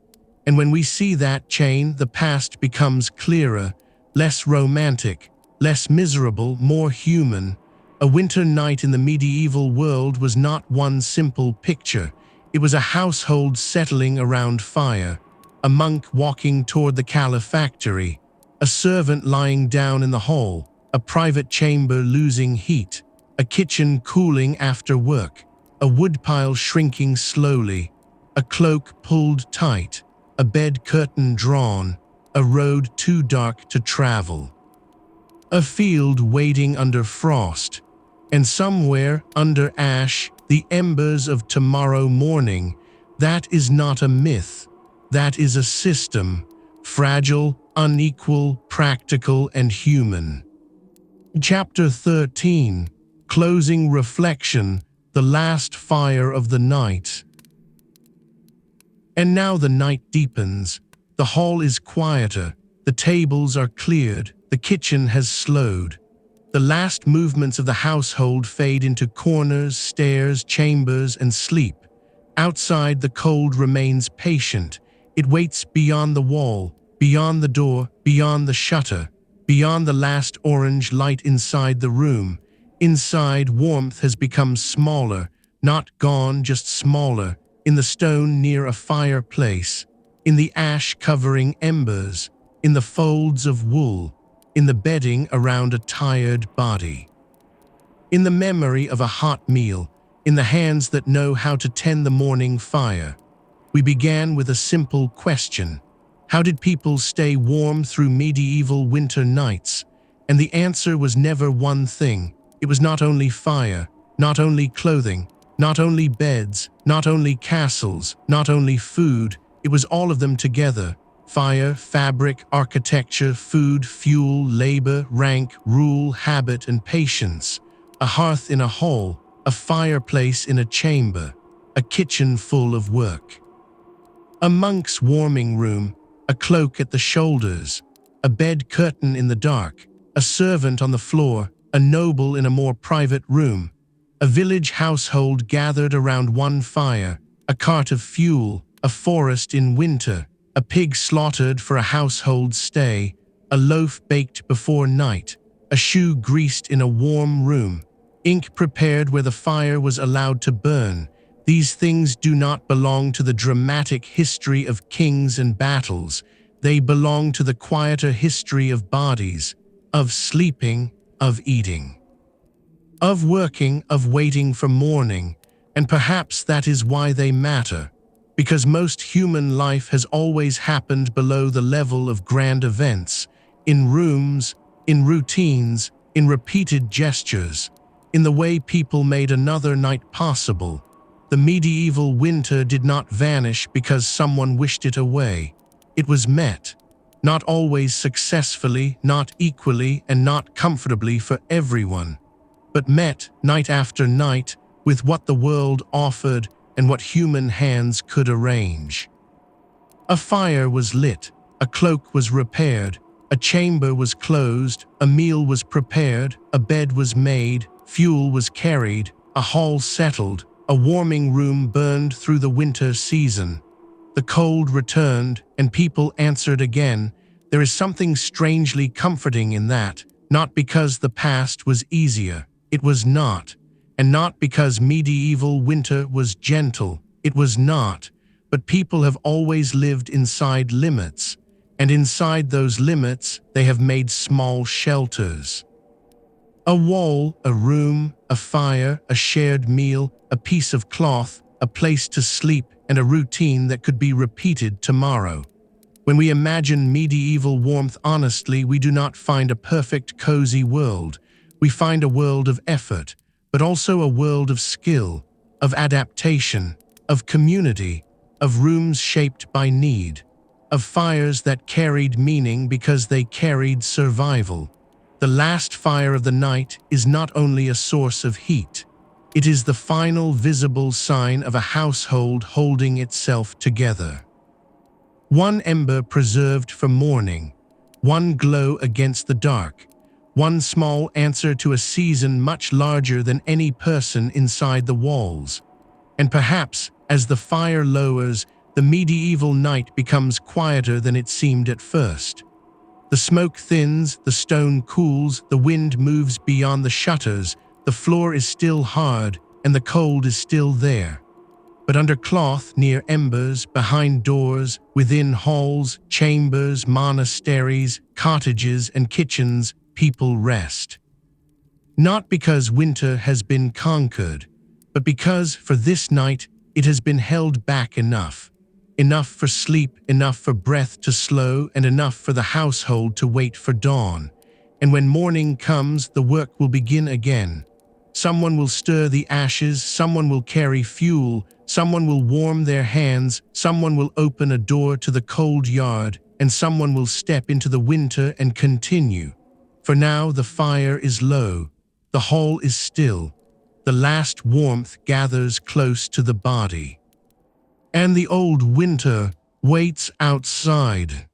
And when we see that chain, the past becomes clearer, less romantic, less miserable, more human. A winter night in the medieval world was not one simple picture. It was a household settling around fire, a monk walking toward the calefactory, a servant lying down in the hall, a private chamber losing heat, a kitchen cooling after work, a woodpile shrinking slowly, a cloak pulled tight, a bed curtain drawn, a road too dark to travel. A field waiting under frost, and somewhere under ash, the embers of tomorrow morning. That is not a myth. That is a system, fragile, unequal, practical, and human. Chapter 13, Closing Reflection, the Last Fire of the Night. And now the night deepens. The hall is quieter. The tables are cleared. The kitchen has slowed. The last movements of the household fade into corners, stairs, chambers, and sleep. Outside, the cold remains patient. It waits beyond the wall, beyond the door, beyond the shutter, beyond the last orange light inside the room. Inside, warmth has become smaller, not gone, just smaller, in the stone near a fireplace, in the ash covering embers, in the folds of wool, in the bedding around a tired body. In the memory of a hot meal, in the hands that know how to tend the morning fire. We began with a simple question. How did people stay warm through medieval winter nights? And the answer was never one thing. It was not only fire, not only clothing, not only beds, not only castles, not only food. It was all of them together. Fire, fabric, architecture, food, fuel, labor, rank, rule, habit, and patience. A hearth in a hall, a fireplace in a chamber, a kitchen full of work. A monk's warming room, a cloak at the shoulders, a bed curtain in the dark, a servant on the floor, a noble in a more private room, a village household gathered around one fire, a cart of fuel, a forest in winter, a pig slaughtered for a household stay, a loaf baked before night, a shoe greased in a warm room, ink prepared where the fire was allowed to burn. These things do not belong to the dramatic history of kings and battles. They belong to the quieter history of bodies, of sleeping, of eating. of working, of waiting for morning, and perhaps that is why they matter, because most human life has always happened below the level of grand events, in rooms, in routines, in repeated gestures, in the way people made another night possible. The medieval winter did not vanish because someone wished it away. It was met, not always successfully, not equally, and not comfortably for everyone, but met night after night with what the world offered and what human hands could arrange. A fire was lit, a cloak was repaired, a chamber was closed, a meal was prepared, a bed was made, fuel was carried, a hall settled, a warming room burned through the winter season. The cold returned, and people answered again. There is something strangely comforting in that, not because the past was easier. It was not. And not because medieval winter was gentle. It was not. But people have always lived inside limits, and inside those limits they have made small shelters. A wall, a room, a fire, a shared meal, a piece of cloth, a place to sleep, and a routine that could be repeated tomorrow. When we imagine medieval warmth honestly, we do not find a perfect, cozy world. We find a world of effort, but also a world of skill, of adaptation, of community, of rooms shaped by need, of fires that carried meaning because they carried survival. The last fire of the night is not only a source of heat, it is the final visible sign of a household holding itself together. One ember preserved for morning, one glow against the dark, one small answer to a season much larger than any person inside the walls. And perhaps, as the fire lowers, the medieval night becomes quieter than it seemed at first. The smoke thins, the stone cools, the wind moves beyond the shutters, the floor is still hard, and the cold is still there. But under cloth, near embers, behind doors, within halls, chambers, monasteries, cottages, and kitchens, people rest. Not because winter has been conquered, but because, for this night, it has been held back enough. Enough for sleep, enough for breath to slow, and enough for the household to wait for dawn. And when morning comes, the work will begin again. Someone will stir the ashes, someone will carry fuel, someone will warm their hands, someone will open a door to the cold yard, and someone will step into the winter and continue. For now the fire is low, the hall is still, the last warmth gathers close to the body. And the old winter waits outside.